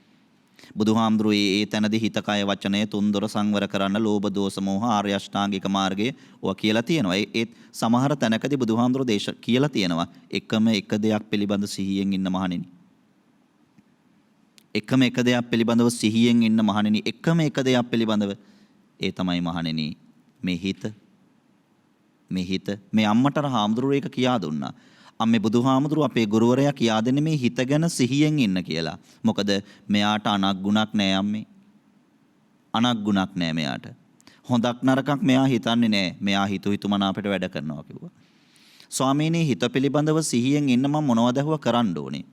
බුදුහාමුදුරුවෝ ඒ තැනදී හිත කය වචනය තුන්දොර සංවර කරන්න ලෝභ දෝෂ මෝහ ආර්ය අෂ්ටාංගික මාර්ගයේ ඔවා කියලා තියෙනවා. ඒ සමහර තැනකදී බුදුහාමුදුරුවෝ කියලා තියෙනවා එකම එක දෙයක් පිළිබඳ සිහියෙන් ඉන්න මහණෙනි. එකම එක දෙයක් පිළිබඳව සිහියෙන් ඉන්න මහණෙනි, එකම එක දෙයක් පිළිබඳව, ඒ තමයි මහණෙනි මේ හිත. මේ හිත මේ අම්මටර හාමුදුරුවෝ එක කියා දුන්නා. අම්මේ බුදුහාමුදුරුවෝ අපේ ගුරුවරයා කියා දෙන්නේ මේ හිත ගැන සිහියෙන් ඉන්න කියලා. මොකද මෙයාට අනග්ගුණක් නෑ අම්මේ. අනග්ගුණක් නෑ මෙයාට. හොඳක් නරකක් මෙයා හිතන්නේ නෑ. මෙයා හිතුමන අපිට වැඩ කරනවා කිව්වා. ස්වාමීනි හිත පිළිබඳව සිහියෙන් ඉන්න මම මොනවද කරන්න ඕනේ?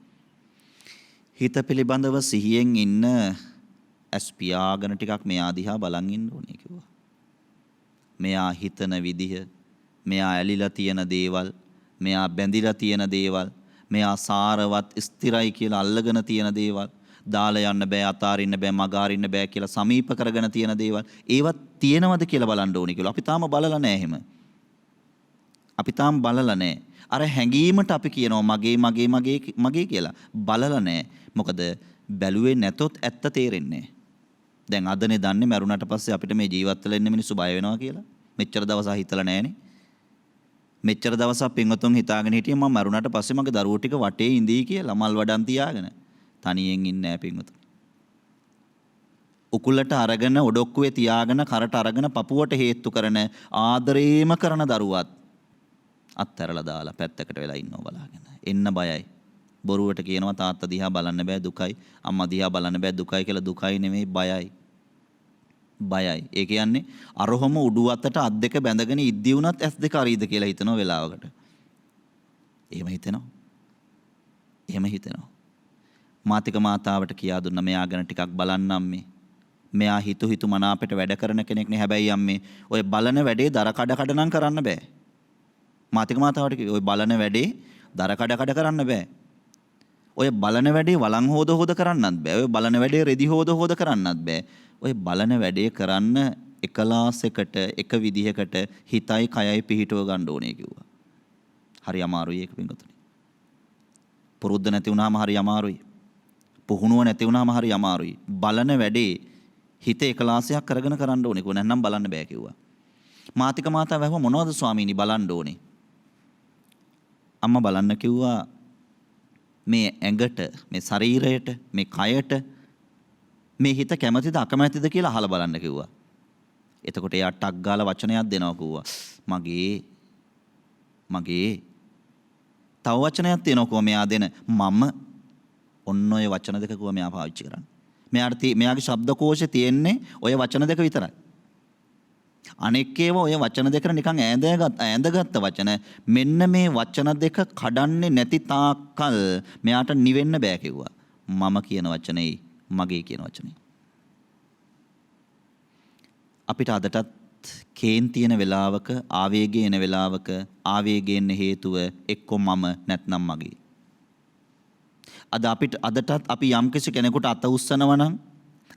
හිත පිළිබඳව සිහියෙන් ඉන්න ඇස් පියාගෙන ටිකක් මෙයා දිහා බලන් ඉන්න ඕනේ කිව්වා. මෙයා හිතන විදිහ, මෙයා ඇලිලා තියෙන දේවල්, මෙයා බැඳිලා තියෙන දේවල්, මෙයා සාරවත් ස්ථිරයි කියලා අල්ලගෙන තියෙන දේවල්, දාලා යන්න බෑ, අතාරින්න බෑ, මගාරින්න බෑ කියලා සමීප කරගෙන තියෙන දේවල්, ඒවත් තියෙනවද කියලා බලන්න ඕනේ කියලා. අපි තාම බලලා නෑ එහෙම. අපි තාම බලලා නෑ. අර හැඟීමට අපි කියනවා මගේ මගේ මගේ මගේ කියලා. බලලා නෑ. මොකද බැලුවේ නැතොත් ඇත්ත තේරෙන්නේ නෑ. දැන් අදනේ දන්නේ මරුණට පස්සේ අපිට මේ ජීවත් වෙලා ඉන්න මිනිස්සු බය වෙනවා කියලා. මෙච්චර දවස් හිතලා නෑනේ. මෙච්චර දවසක් පින්වතුන් හිතාගෙන හිටියේ මම මරුණට පස්සේ මගේ දරුවෝ ටික වටේ ඉඳී කියලා මල් වඩන් තියාගෙන. තනියෙන් ඉන්නේ නෑ පින්වතුන්. උකුලට අරගෙන ඔඩොක්කුවේ තියාගෙන කරට අරගෙන පපුවට හේතු කරන ආදරේම කරන දරුවත් අත්හැරලා දාලා පැත්තකට වෙලා ඉන්නව බලාගෙන. එන්න බයයි. බොරුවට කියනවා තාත්තා දිහා බලන්න බෑ දුකයි, අම්මා දිහා බලන්න බෑ දුකයි කියලා. දුකයි නෙමෙයි බයයි. බයයි. ඒ කියන්නේ අරොහම උඩු අතට අත් දෙක බැඳගෙන ඉද්දි වුණත් ඇස් දෙක අරීද කියලා හිතන වෙලාවකට. එහෙම හිතෙනවා. එහෙම හිතෙනවා. මාතික මාතාවට කියා දුන්න මෙයා ගැන ටිකක් බලන්න අම්මේ. මෙයා හිතු මනාපෙට වැඩ කරන කෙනෙක් නේ. හැබැයි අම්මේ ඔය බලන වැඩේ දර කඩ නම් කරන්න බෑ. මාතික මාතාවට ඔය බලන වැඩේ දර කඩ කරන්න බෑ. ඔය බලන වැඩේ වලං හොද කරන්නත් බෑ. ඔය බලන වැඩේ රෙදි හොද කරන්නත් බෑ. ඔය බලන වැඩේ කරන්න එකලාසයකට එක විදිහකට හිතයි කයයි පිහිටව ගන්න ඕනේ කිව්වා. හරි අමාරුයි ඒක පින්වතුනි. පුරුද්ද නැති වුණාම හරි අමාරුයි. පුහුණුව නැති වුණාම හරි අමාරුයි. බලන වැඩේ හිත එකලාසයක් කරගෙන කරන්න ඕනේ කිව්වා. නැත්නම් බලන්න බෑ කිව්වා. මාතික මාතාව ඇහුවා මොනවද ස්වාමීනි බලන්න ඕනේ? අම්මා බලන්න කිව්වා මේ ඇඟට, මේ ශරීරයට, මේ කයට මේ හිත කැමතිද අකමැතිද කියලා අහලා බලන්න කිව්වා. එතකොට එයා ටක් ගාලා වචනයක් දෙනවා කිව්වා. මගේ තව වචනයක් තියෙනවා කිව්වා මෙයා දෙන. මම ඔන්න ඔය වචන දෙක කිව්වා මෙයා පාවිච්චි කරන්නේ. මෙයාගේ ශබ්දකෝෂේ තියෙන්නේ ඔය වචන දෙක විතරයි. අනෙක් ඒවා ඔය වචන දෙකට නිකන් ඈඳගත්ත වචන. මෙන්න මේ වචන දෙක කඩන්නේ නැති තාක්කල් මෙයාට නිවෙන්න බෑ කිව්වා. මම කියන වචනේ, මගේ කියන වචනේ. අපිට අදටත් කේන්ති එන වෙලාවක, ආවේගය එන වෙලාවක, ආවේගයෙන් හේතුව එක්ක මම නැත්නම් මගේ. අදටත් අපි යම්කිසි කෙනෙකුට අත උස්සනවා නම්,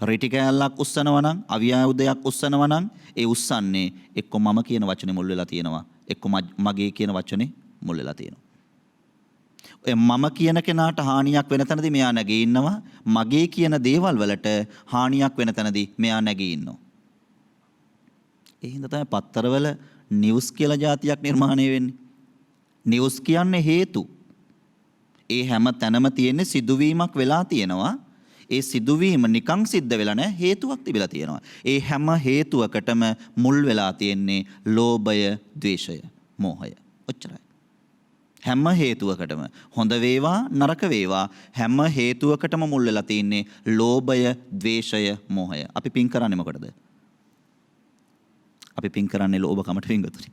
රිටි කෑල්ලක් උස්සනවා නම්, අවියායුධයක් උස්සනවා නම්, ඒ උස්සන්නේ එක්ක මම කියන වචනේ මුල් වෙලා තියෙනවා, එක්ක මගේ කියන වචනේ මුල් වෙලා තියෙනවා. ඔය මම කියන කෙනාට හානියක් වෙන තැනදී මෙයා නැගී ඉන්නවා. මගේ කියන දේවල් වලට හානියක් වෙන තැනදී මෙයා නැගී ඉන්නවා. ඒ හින්දා තමයි පත්තරවල නිවුස් කියලා જાතියක් නිර්මාණය වෙන්නේ. නිවුස් කියන්නේ හේතු. ඒ හැම තැනම තියෙන්නේ සිදුවීමක් වෙලා තියෙනවා. ඒ සිදුවීම නිකන් සිද්ධ වෙලා නැහැ, හේතුවක් තිබිලා තියෙනවා. ඒ හැම හේතුවකටම මුල් වෙලා තියෙන්නේ ලෝභය, ද්වේෂය, මෝහය. ඔච්චරයි. හැම හේතුවකටම හොඳ වේවා නරක වේවා හැම හේතුවකටම මුල් වෙලා තියෙන්නේ ලෝභය, ද්වේෂය, මෝහය. අපි පින් කරන්නේ මොකටද? අපි පින් කරන්නේ ලෝභකමට පින්ගතුනි.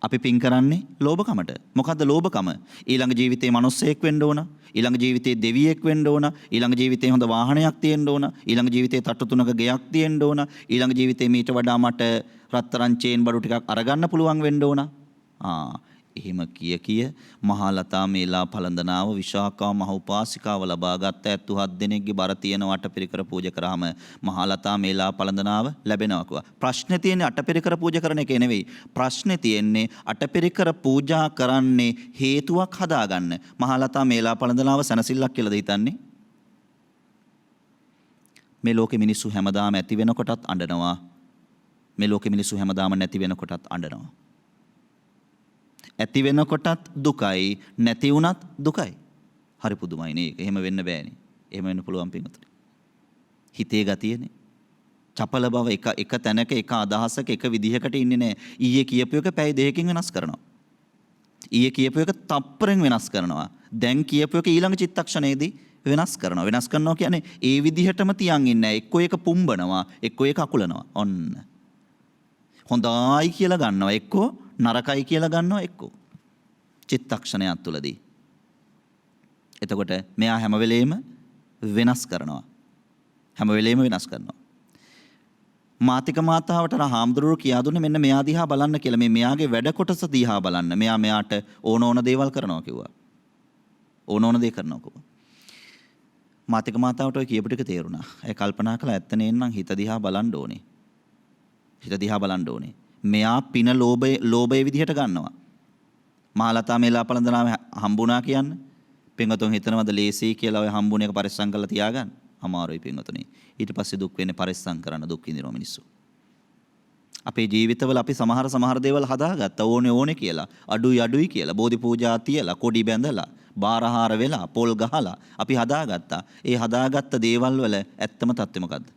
අපි පින් කරන්නේ ලෝභකමට. මොකද්ද ලෝභකම? ඊළඟ ජීවිතේ මිනිස්සෙක් වෙන්න ඕන. ඊළඟ ජීවිතේ දෙවියෙක් වෙන්න ඕන. ඊළඟ ජීවිතේ හොඳ වාහනයක් තියෙන්න ඕන. ඊළඟ ජීවිතේ තට්ටු තුනක ගෙයක් තියෙන්න ඕන. ඊළඟ ජීවිතේ මීට වඩා මට රත්තරන් චේන් බඩු ටිකක් අරගන්න පුළුවන් වෙන්න ඕන. එහෙම කිය මහලතා මේලා පළඳනාව විශාකා මහ උපාසිකාව ලබාගත් 77 දෙනෙක්ගේ බර තියෙන අටපිරිකර පූජා කරාම මහලතා මේලා පළඳනාව ලැබෙනවා කිව්වා. ප්‍රශ්නේ තියෙන්නේ අටපිරිකර පූජා කරන එකේ නෙවෙයි. ප්‍රශ්නේ තියෙන්නේ අටපිරිකර පූජා කරන්නේ හේතුවක් හදාගන්න. මහලතා මේලා පළඳනාව සනසිල්ලක් කියලාද හිතන්නේ? මේ ලෝකෙ මිනිස්සු හැමදාම ඇති වෙනකොටත් අඬනවා. මේ ලෝකෙ මිනිස්සු හැමදාම නැති වෙනකොටත් අඬනවා. ඇති වෙනකොටත් දුකයි, නැති වුණත් දුකයි. හරි පුදුමයි නේ. එහෙම වෙන්න බෑනේ. එහෙම වෙන්න පුළුවන් පින්වතුනි. හිතේ ගතියනේ. චපල බව එක තැනක එක අදහසක එක විදිහකට ඉන්නේ නැහැ. ඊයේ කියපු එක පැය දෙකකින් වෙනස් කරනවා. ඊයේ කියපු එක තප්පරෙන් වෙනස් කරනවා. දැන් කියපු එක ඊළඟ චිත්තක්ෂණයේදී වෙනස් කරනවා. වෙනස් කරනවා කියන්නේ ඒ විදිහටම තියන් ඉන්නේ නැහැ. එක්කෝ ඒක පුම්බනවා, එක්කෝ ඒක අකුලනවා. ඔන්න. හොඳයි කියලා ගන්නවා එක්කෝ, නරකයි කියලා ගන්නවා එක්කෝ. චිත්තක්ෂණයක් තුලදී. එතකොට මෙයා හැම වෙලෙම වෙනස් කරනවා. හැම වෙලෙම වෙනස් කරනවා. මාතික මාතාවට හාමුදුරුවෝ කියා දුන්නේ මෙන්න මෙයා දිහා බලන්න කියලා. මෙයාගේ වැඩ කොටස දිහා බලන්න. මෙයාට ඕන දේවල් කරනවා කිව්වා. ඕන දේ කරනවා කිව්වා. මාතික මාතාවට ඔය කියපු ටික තේරුණා. ඒ කල්පනා කළා ඇත්ත නේනම් හිත දිහා බලන්න ඕනේ. හිත දිහා බලන්න ඕනේ. මෙයා පින ලෝභයේ විදිහට ගන්නවා. මහලතා මේලා පළඳනාම හම්බුණා කියන්නේ. පින්වතුන් හිතනවද ලේසි කියලා ඔය හම්බුණ එක පරිස්සම් කරලා තියාගන්න? අමාරුයි පින්වතුනි. ඊට පස්සේ දුක් වෙන්නේ පරිස්සම් කරන්න දුක් විඳිනවා මිනිස්සු. අපේ ජීවිතවල අපි සමහර දේවල් හදාගත්තා ඕනේ කියලා. අඩුයි කියලා. බෝධි පූජා තියලා, කොඩි බැඳලා, බාරහාර වෙලා, පොල් ගහලා අපි හදාගත්තා. ඒ හදාගත්ත දේවල් වල ඇත්තම තත්ත්වය මොකද්ද?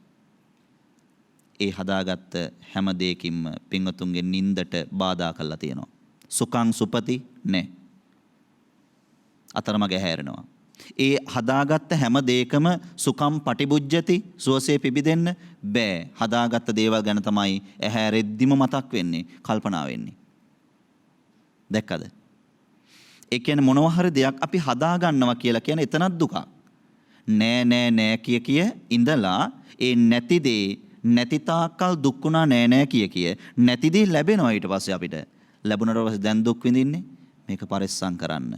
ඒ හදාගත්ත හැම දෙයකින්ම පින්වතුන්ගේ නින්දට බාධා කරලා තියෙනවා. සුඛං සුපති නේ. අතරමඟ හැරෙනවා. ඒ හදාගත්ත හැම දෙයකම සුඛම් පටිබුජ්ජති සුවසේ පිබිදෙන්න බෑ. හදාගත්ත දේවල් ගැන තමයි ඇහැරෙද්දිම මතක් වෙන්නේ, කල්පනා වෙන්නේ. දැක්කද? ඒ කියන්නේ මොනවා හරි දෙයක් අපි හදා ගන්නවා කියලා කියන්නේ එතනක් දුකක්. නෑ කිය ඉඳලා ඒ නැති දේ නැති තාක්කල් දුක්ුණා නෑ කිය නැති දේ ලැබෙනවා ඊට පස්සේ අපිට. ලැබුණට පස්සේ දැන් දුක් විඳින්නේ. මේක පරිස්සම් කරන්න.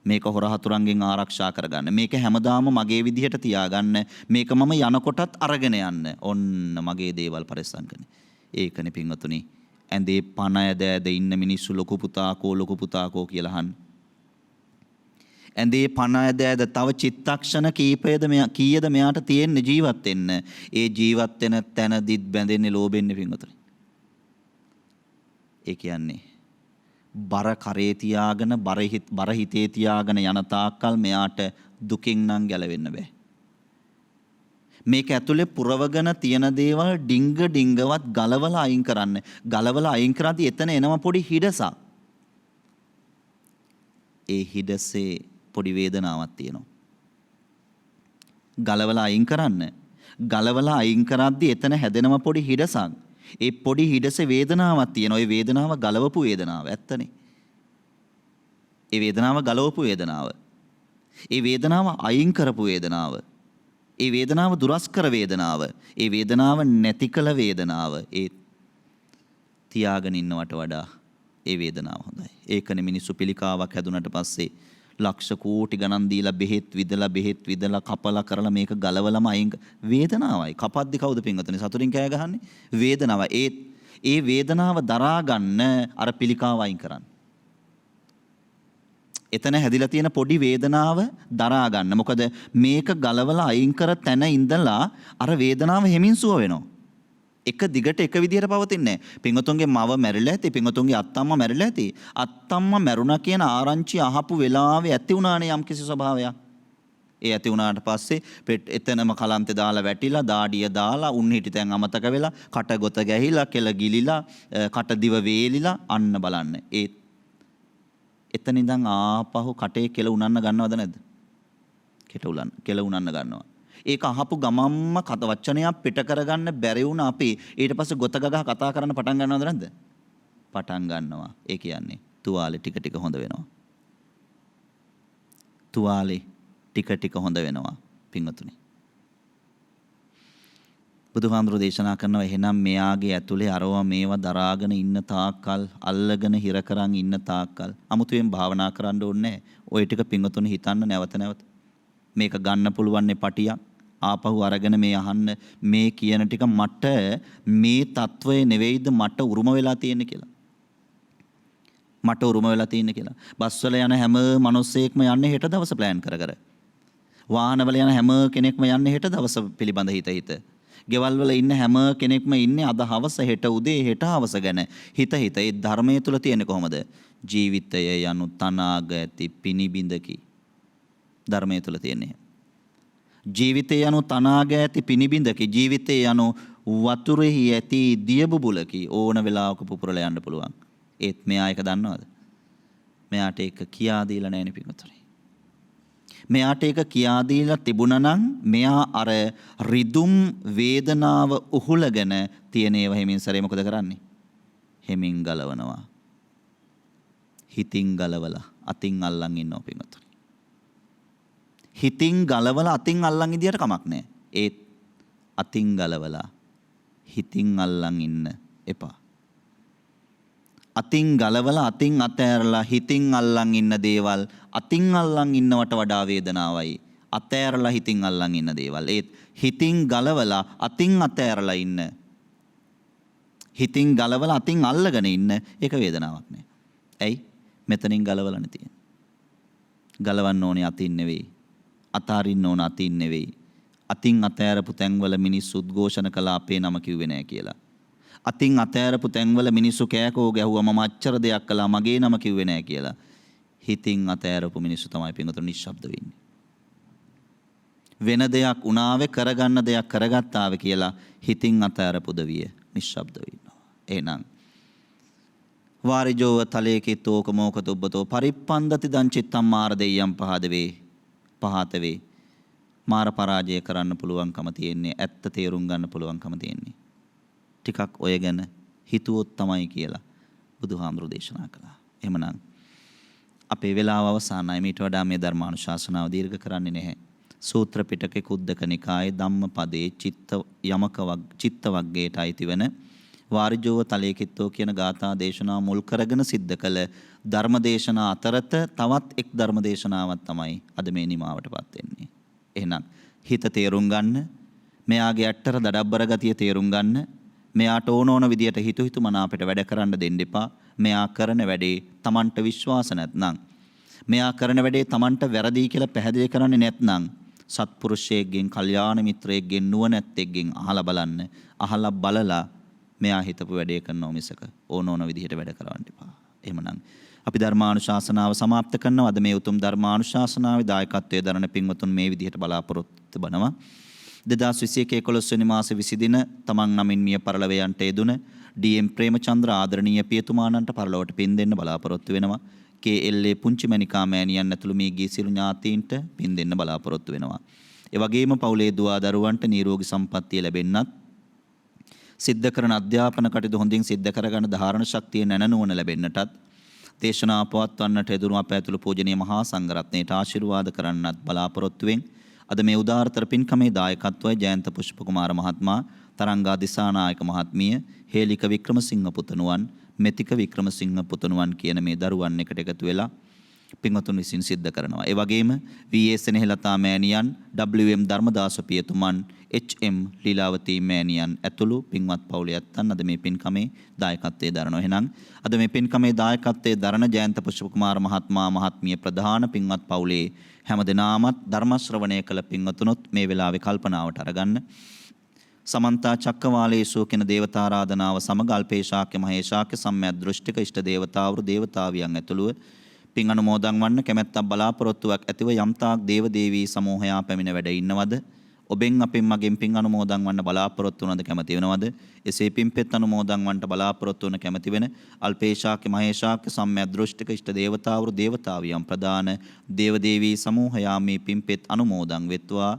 මේක හොර හතුරන්ගෙන් ආරක්ෂා කරගන්න. මේක හැමදාම මගේ විදිහට තියාගන්න. මේක මම යනකොටත් අරගෙන යන්න. ඔන්න මගේ දේවල් පරිස්සම් කරන්නේ. ඒකනේ පින්වතුනි. ඇඳේ පණ ඇද ඉන්න මිනිස්සු ලොකු පුතාකෝ කියලා අහන්න. ඇඳේ පණ ඇද තව චිත්තක්ෂණ කීයද මෙයාට තියෙන්නේ ජීවත් වෙන්න. ඒ ජීවත් වෙන තැනදිත් බැඳෙන්නේ ලෝභෙන්නේ පින්වතුනි. ඒ කියන්නේ බර කරේ තියාගෙන බර හිතේ තියාගෙන යන තාක්කල් මෙයාට දුකින් නම් ගැලවෙන්න බෑ. මේක ඇතුලේ පුරවගෙන තියෙන දේවල් ඩිංගවත් ගලවලා අයින් කරන්න. ගලවලා අයින් කරද්දී එතන එනවා පොඩි හිඩසක්. ඒ හිඩසේ පොඩි වේදනාවක් තියෙනවා. ගලවලා අයින් කරන්න. ගලවලා අයින් කරද්දී එතන හැදෙනවා පොඩි හිඩසක්. ඒ පොඩි හිඩසේ වේදනාවක් තියෙනවා. ඒ වේදනාව ගලවපු වේදනාව. ඇත්තනේ. ඒ වේදනාව ගලවපු වේදනාව. ඒ වේදනාව අයින් කරපු වේදනාව. ඒ වේදනාව දුරස්කර වේදනාව. ඒ වේදනාව නැති කළ වේදනාව. ඒ තියාගෙන ඉන්නවට වඩා ඒ වේදනාව හොඳයි. ඒකනේ මිනිස්සු පිළිකාවක් හැදුනට පස්සේ ලක්ෂ කෝටි ගණන් දීලා බෙහෙත් විදලා කපලා කරලා මේක ගලවලම අයින් වේදනාවයි. කපද්දි කවුද පින්වතුනි සතුටින් කෑ ගහන්නේ? වේදනාව. ඒ වේදනාව දරා ගන්න අර පිළිකාව අයින් කරන්න. එතන හැදිලා තියෙන පොඩි වේදනාව දරා ගන්න. මොකද මේක ගලවලා අයින් කර තැන ඉඳලා අර වේදනාව හැමින් සුව වෙනවා. එක දිගට එක විදිහට පවතින්නේ නැහැ. පින්වතුන්ගේ මව මැරිලා ඇති, පින්වතුන්ගේ අත්තම්මා මැරිලා ඇති. අත්තම්මා මැරුණා කියන ආරංචි අහපු වෙලාවේ ඇති වුණානේ යම්කිසි ස්වභාවයක්. ඒ ඇති වුණාට පස්සේ එතනම කලන්තේ දාලා වැටිලා, දාඩිය දාලා, උන් හිටිතෙන් අමතක වෙලා, කට ගොත ගැහිලා, කෙල ගිලිලා, කට දිව වේලිලා අන්න බලන්න. එතන ඉඳන් ආපහු කටේ කෙල උනන්න ගන්නවද නැද්ද? කෙල උනන්න ගන්නවා. ඒක අහපු ගමම්ම වචනයක් පිට කරගන්න බැරි වුණ අපි ඊට පස්සේ ගොත ගගහ කතා කරන්න පටන් ගන්නවද නැද්ද? පටන් ගන්නවා. ඒ කියන්නේ තුවාලේ ටික හොඳ වෙනවා. තුවාලේ ටික හොඳ වෙනවා පින්වතුනි. බුදුහාමුදුරෝ දේශනා කරනවා එහෙනම් මෙයාගේ ඇතුලේ අරවා මේවා දරාගෙන ඉන්න තාක්කල්, අල්ලගෙන හිර කරන් ඉන්න තාක්කල් අමුතුවෙන් භාවනා කරන්න ඕනේ. ඔය ටික පින්වතුනි හිතන්න නැවත. මේක ගන්න පුළුවන් පටියක්. ආපහු අරගෙන මේ අහන්න මේ කියන ටික මට මේ తත්වයේ නෙවෙයිද මට උරුම වෙලා තියෙන්නේ කියලා. මට උරුම වෙලා තියෙන්නේ කියලා. බස් වල යන හැම මිනිස්සෙක්ම යන්නේ හෙට දවස ප්ලෑන් කර. වාහන වල යන හැම කෙනෙක්ම යන්නේ හෙට දවස පිළිබඳ හිත. ගෙවල් වල ඉන්න හැම කෙනෙක්ම ඉන්නේ අද හවස, හෙට උදේ, හෙට හවස ගැන හිත. ඒ ධර්මයේ තුල තියෙන්නේ කොහොමද? ජීවිතය යනු තනාග ඇති පිනිබිඳකි. ධර්මයේ තුල තියෙන්නේ. ජීවිතය යනු තනාග ඇති පිනිබිඳකි. ජීවිතය යනු වතුරෙහි ඇති දියබුබුලකි. ඕන වෙලාවක පුපුරලා යන්න පුළුවන්. ඒත් මෙයා එක දන්නවද? මෙයාට ඒක කියා දීලා නැහැ නේ පිටුතුනේ. මෙයාට ඒක කියා දීලා තිබුණා නම් මෙයා අර රිදුම් වේදනාව උහුලගෙන තියෙන ඒවා හිමින් සරේ මොකද කරන්නේ? හිමින් ගලවනවා. හිතින් ගලවලා අතින් අල්ලන් ඉන්නවා පිටුතුනේ. හිතින් ගලවලා අතින් අල්ලන් ඉදියට කමක් නැහැ. ඒත් අතින් ගලවලා හිතින් අල්ලන් ඉන්න එපා. අතින් ගලවලා අතින් අතෑරලා හිතින් අල්ලන් ඉන්න දේවල් අතින් අල්ලන් ඉන්නවට වඩා වේදනාවයි. අතෑරලා හිතින් අල්ලන් ඉන්න දේවල්. ඒත් හිතින් ගලවලා අතින් අතෑරලා ඉන්න. හිතින් ගලවලා අතින් අල්ලගෙන ඉන්න ඒක වේදනාවක් නෑ. ඇයි? මෙතනින් ගලවලානේ තියෙන්නේ. ගලවන්න ඕනේ අතින් නෙවෙයි. අතාරින්න ඕන අතින් නෙවෙයි. අතින් අතෑරපු තැන්වල මිනිස්සු උද්ඝෝෂණ කළා අපේ නම කිව්වේ නෑ කියලා. අතින් අතෑරපු තැන්වල මිනිස්සු කෑකෝ ගැහුවා මම අච්චර දෙයක් කළා මගේ නම කිව්වේ නෑ කියලා. හිතින් අතෑරපු මිනිස්සු තමයි පින්වතුනි නිශ්ශබ්ද වෙන්නේ. වෙන දෙයක් උනාවේ කරගන්න දෙයක් කරගත්තාවේ කියලා හිතින් අතෑරපු දවිය නිශ්ශබ්ද වෙනවා. එහෙනම් වාරිජෝව තලේකිතෝක මොකතුබ්බතෝ පරිප්පන්දති දං චිත්තම් මාර දෙයයන් පහදවේ පහතවේ මාර පරාජය කරන්න පුළුවන්කම තියෙන්නේ. ඇත්ත තේරුම් ගන්න පුළුවන්කම තියෙන්නේ. ටිකක් ඔය ගැන හිතුවොත් තමයි කියලා බුදුහාමුදුරු දේශනා කළා. එහෙමනම් අපේ වෙලාව අවසానයි. මීට වඩා මේ ධර්මානුශාසනාව දීර්ඝ කරන්නේ නැහැ. සූත්‍ර පිටකේ කුද්දක නිකායේ ධම්මපදයේ චිත්ත වග්ගයට අයිති වෙන වාරිජෝව තලේකිත්තෝ කියන ගාථා දේශනාව මුල් කරගෙන සිද්ධ කළ ධර්ම දේශනා අතරත තවත් එක් ධර්ම දේශනාවක් තමයි අද මේ නිමාවටපත් වෙන්නේ. එහෙනම් හිත තේරුම් ගන්න, මෙයාගේ ඇත්තට දඩබ්බර ගතිය තේරුම් ගන්න, මෙයාට ඕන විදියට හිතු මනාපට වැඩ කරන්න දෙන්න එපා. මෙයා කරන වැඩේ Tamanට විශ්වාස නැත්නම්, මෙයා කරන වැඩේ Tamanට වැරදි කියලා පැහැදිලි කරන්නේ නැත්නම් සත්පුරුෂයෙක්ගෙන්, කල්යාණ මිත්‍රයෙක්ගෙන්, නුවණැත්තෙක්ගෙන් අහලා බලන්න. අහලා බලලා මෙයා හිතපු වැඩේ කරනවා මිසක ඕන විදිහට වැඩ කරවන්න එපා. එහෙමනම් අපි ධර්මානුශාසනාව સમાપ્ત කරනවා. අද මේ උතුම් ධර්මානුශාසනාවේ දායකත්වයේ දරන පින්වතුන් මේ විදිහට බලාපොරොත්තු වෙනවා. 2021 11 වෙනි මාසේ 20 දින තමන් නමින් මිය පරලොව යන්ට යෙදුන ඩී.එම්. ප්‍රේමචන්ද්‍ර ආදරණීය පියතුමාණන්ට පරලොවට පින් දෙන්න බලාපොරොත්තු වෙනවා. කේ.එල්.ඒ. පුංචි මණිකා මෑණියන් ඇතුළු මේ ගිය සියලු ඥාතීන්ට පින් දෙන්න බලාපොරොත්තු වෙනවා. ඒ වගේම පවුලේ දුවා දරුවන්ට නිරෝගී සම්පන්නිය ලැබෙන්නත්, සිද්ධ කරන අධ්‍යාපන කටයුතු හොඳින් සිද්ධ කරගන්න ධාරණ ශක්තිය නැනනුවන ලැබෙන්නටත්, දේශනා පවත්වන්නට යෙදුණු අප ඇතුළු පූජනීය මහා සංඝරත්නයට ආශිර්වාද කරන්නත් බලාපොරොත්තු වෙමින් අද මේ උදාාරතර පින්කමේ දායකත්වයේ ජයන්ත පුෂ්ප කුමාර මහත්මයා, තරංගා දිසානායක මහත්මිය, හේලික වික්‍රමසිංහ පුතණුවන්, මෙතික වික්‍රමසිංහ පුතණුවන් කියන මේ දරුවන් එකට එකතු වෙලා පින්වතුන් විසින් සිද්ධ කරනවා. ඒ වගේම වී.ඒ. සෙනෙහලතා මෑණියන්, W.M. ධර්මදාස පියතුමන්, H.M. ලීලාවතී මෑණියන් ඇතුළු පින්වත් පවුලේ ඇත්තන් අද මේ පින්කමේ දායකත්වයේ දරනවා. එහෙනම් අද මේ පින්කමේ දායකත්වයේ දරන ජයන්ත පුෂ්ප කුමාර මහත්මයා මහත්මිය ප්‍රධාන පින්වත් පවුලේ හැමදෙනාමත් ධර්ම ශ්‍රවණය කළ පින්වතුනොත් මේ වෙලාවේ කල්පනාවට අරගන්න. සමන්තා චක්කවාලේසු කියන දේවතාරාධනාව සමග අල්පේශාක්‍ය මහේශාක්‍ය සම්මය දෘෂ්ටික ඉෂ්ට දේවතාවරු දේවතාවියන් ඇතුළුව පින් අනුමෝදන් වන්න කැමැත්තක් බලාපොරොත්තුවක් ඇතිව යම්තාක් දේව දේවී සමූහයා පැමිණ වැඩ ඉන්නවද? ඔබෙන් අපෙන් මගෙන් පින් අනුමෝදන් වන්න බලාපොරොත්තු වනද කැමති වෙනවද? එසේ පින්පෙත් අනුමෝදන් වන්නට බලාපොරොත්තු වන කැමති වෙන අල්පේශාක්‍ය මහේශාක්‍ය සම්මය දෘෂ්ටික ඉෂ්ට දේවතාවරු දේවතාවියන් ප්‍රදාන දේව දේවී සමූහයා මේ පින්පෙත් අනුමෝදන් වෙත්වා.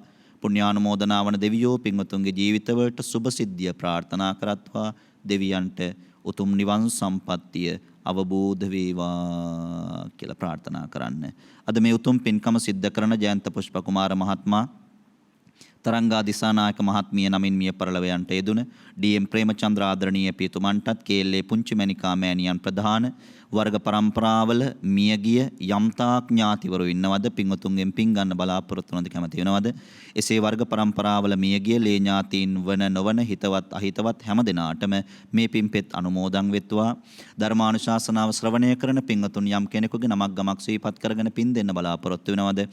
පුණ්‍යානුමෝදනා වන දෙවියෝ පින්වතුන්ගේ ජීවිතවලට සුභ සිද්ධිය ප්‍රාර්ථනා කරත්වා. දෙවියන්ට උතුම් නිවන් සම්පත්තිය අවබෝධ වේවා කියලා ප්‍රාර්ථනා කරන්න. අද මේ උතුම් පින්කම සිද්ධ කරන ජයන්ත පුෂ්ප කුමාර මහත්මයා, තරංගා දිසානායක මහත්මිය නමින් මිය පරලොව යන්ට යෙදුන ඩී.එම්. ප්‍රේමචන්ද්‍ර ආදරණීය පියතුමන්ටත්, කේ.එල්.ඒ. පුංචි මණිකා මෑණියන් ප්‍රධාන වර්ග පරම්පරාවල මියගිය යම්තාක් ඥාතිවරු ඉන්නවද? පින්වතුන්ගෙන් පින් ගන්න බලාපොරොත්තු වනද කැමති වෙනවද? එසේ වර්ග පරම්පරාවල මියගිය ලේ ඥාතීන් වන නොවන හිතවත් අහිතවත් හැම දෙනාටම මේ පින්පෙත් අනුමෝදන් වෙත්වා. ධර්මානුශාසනාව ශ්‍රවණය කරන පින්වතුන් යම් කෙනෙකුගේ නමක් ගමක් සිහිපත් කරගෙන පින් දෙන්න බලාපොරොත්තු වෙනවද?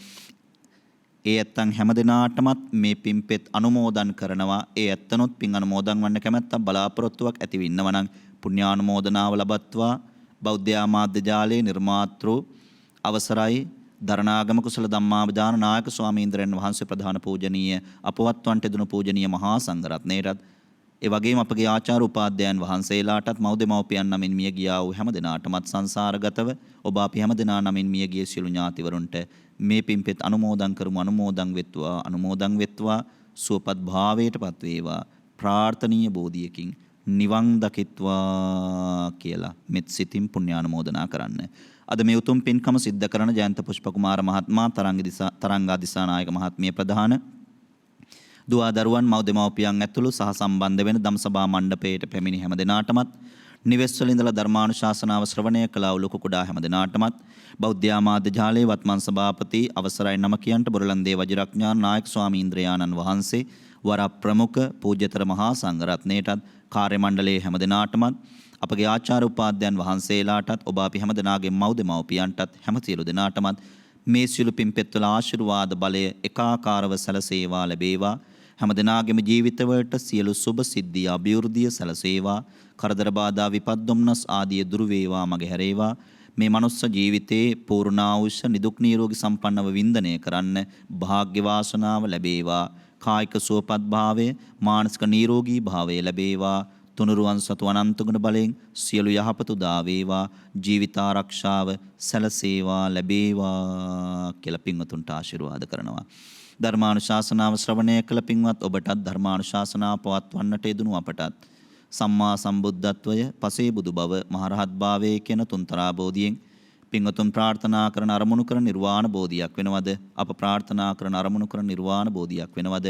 ඒ ඇත්තන් හැම දිනාටමත් මේ පින්පෙත් අනුමෝදන් කරනවා. ඒ ඇත්තනොත් පින් අනුමෝදන් වන්න කැමැත්තක් බලාපොරොත්තුවක් ඇතිව ඉන්නවා නම් පුණ්‍යානුමෝදනාව ලබත්වා. බෞද්ධ ආමාත්‍ය ජාලයේ නිර්මාතෘ අවසරයි දරණාගම කුසල ධම්මාභිදාන නායක ස්වාමීන්ද්‍රයන් වහන්සේ ප්‍රධාන පූජනීය අපවත්වන්ට දුණු පූජනීය මහා සංඝරත්නයටත් ඒ වගේම අපගේ ආචාර්ය උපාධ්‍යයන් වහන්සේලාටත් මව්දෙමව්පියන් නමින් මිය ගියා වූ හැම දෙනාටමත් සංසාරගතව ඔබ අපි හැම දෙනා නමින් මිය ගිය සියලු ඥාතිවරුන්ට මේ පින්පෙත් අනුමෝදන් කරමු. අනුමෝදන් වෙත්වා සුවපත් භාවයටපත් වේවා ප්‍රාර්ථනීය බෝධියකින් නිවන් දකිත්වා කියලා මෙත් සිතින් පුණ්‍යානුමෝදනා කරන්න. අද මේ උතුම් පින්කම සිද්ධ කරන ජයන්ත පුෂ්ප කුමාර මහත්මයා තරංගා දිසානායක මහත්මිය ප්‍රධාන දුවා දරුවන් මව්දෙමව්පියන් ඇතුළු සහ සම්බන්ධ වෙන දම්සභා මණ්ඩපයේට පැමිණි හැම දෙනාටමත් නිවෙස් වල ඉඳලා ධර්මානුශාසනාව ශ්‍රවණය කළා වූ ලොකු කුඩා හැම දෙනාටමත් බෞද්ධ ආමාත්‍ය ජාලයේ වත්මන් සභාපති අවසරයි නම කියන්ට බොරලන්දේ වජිරඥාන නායක ස්වාමීන්ද්‍රයාණන් වහන්සේ වර ප්‍රමුඛ පූජ්‍යතර මහා සංඝරත්නයටත් කාර්ය මණ්ඩලයේ හැම දෙනාටමත් අපගේ ආචාර්ය උපාධ්‍යයන් වහන්සේලාටත් ඔබ අපි හැම දෙනාගේ මව්දෙමව්පියන්ටත් හැම සියලු දෙනාටමත් මේ සියලු පින්පෙත්වල ආශිර්වාද බලය එකාකාරව සැලසේවා ලැබේවා. හැම දෙනාගේම ජීවිතවලට සියලු සුබ සිද්ධිය අභිවෘද්ධිය සැලසේවා. කරදර බාධා විපත් දුම්නස් ආදී දුරු වේවා මගහැරේවා. මේ මනුස්ස ජීවිතේ පූර්ණායුෂ නිදුක් නිරෝගී සම්පන්නව වින්දනය කරන්න වාග්ය වාසනාව ලැබේවා. කායික සුවපත් භාවය මානසික නිරෝගී භාවය ලැබේවා. තුනුරුවන් සතු අනන්ත ගුණ බලයෙන් සියලු යහපත උදා වේවා. ජීවිත ආරක්ෂාව සැලසේවා ලැබේවා කියලා පින්වතුන්ට ආශිර්වාද කරනවා. ධර්මානුශාසනාව ශ්‍රවණය කළ පින්වත් ඔබටත් ධර්මානුශාසනාව පවත්වන්නට යෙදුණු අපටත් සම්මා සම්බුද්ධත්වය පසේ බුදු බව මහරහත් භාවයේ කියන තුන්තරා බෝධියෙන් පින්වතුන් ප්‍රාර්ථනා කරන අරමුණු කරන නිර්වාණ බෝධියක් වෙනවද? අප ප්‍රාර්ථනා කරන අරමුණු කරන නිර්වාණ බෝධියක් වෙනවද?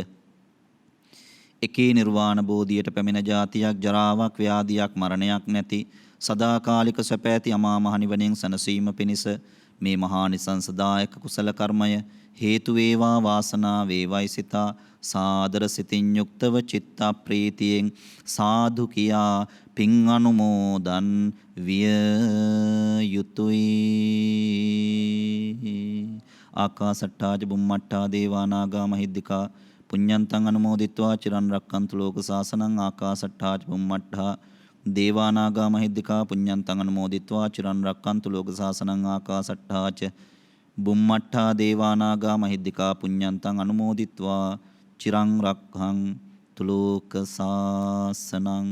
එකේ නිර්වාණ බෝධියට පැමිණ ජාතියක් ජරාවක් ව්‍යාධියක් මරණයක් නැති සදාකාලික සැප ඇති අමා මහ නිවනින් සැනසීම පිණිස මේ මහා නිසංසදායක කුසල කර්මය හේතු වේවා වාසනා වේවයි සිතා සාදර සිතින් යුක්තව චිත්ත ප්‍රීතියෙන් සාදු කියා පින් අනුමෝදන් විය යුතුයි. ආකාසට්ටාජ බුම්මට්ටා දේවා නාග මහිද්దికා පුඤ්ඤන්තං අනුමෝදිත්වා චිරන් රක්칸තු ලෝක සාසනං. ආකාසට්ටාජ බුම්මට්ටා දේවා නාග මහිද්దికා පුඤ්ඤන්තං අනුමෝදිත්වා චිරන් රක්칸තු ලෝක සාසනං. ආකාසට්ටාච බුම්මට්ටා දේවා නාග මහිද්దికා පුඤ්ඤන්තං අනුමෝදිත්වා චිරං රක්ඛන්තු ලෝක සාසනං.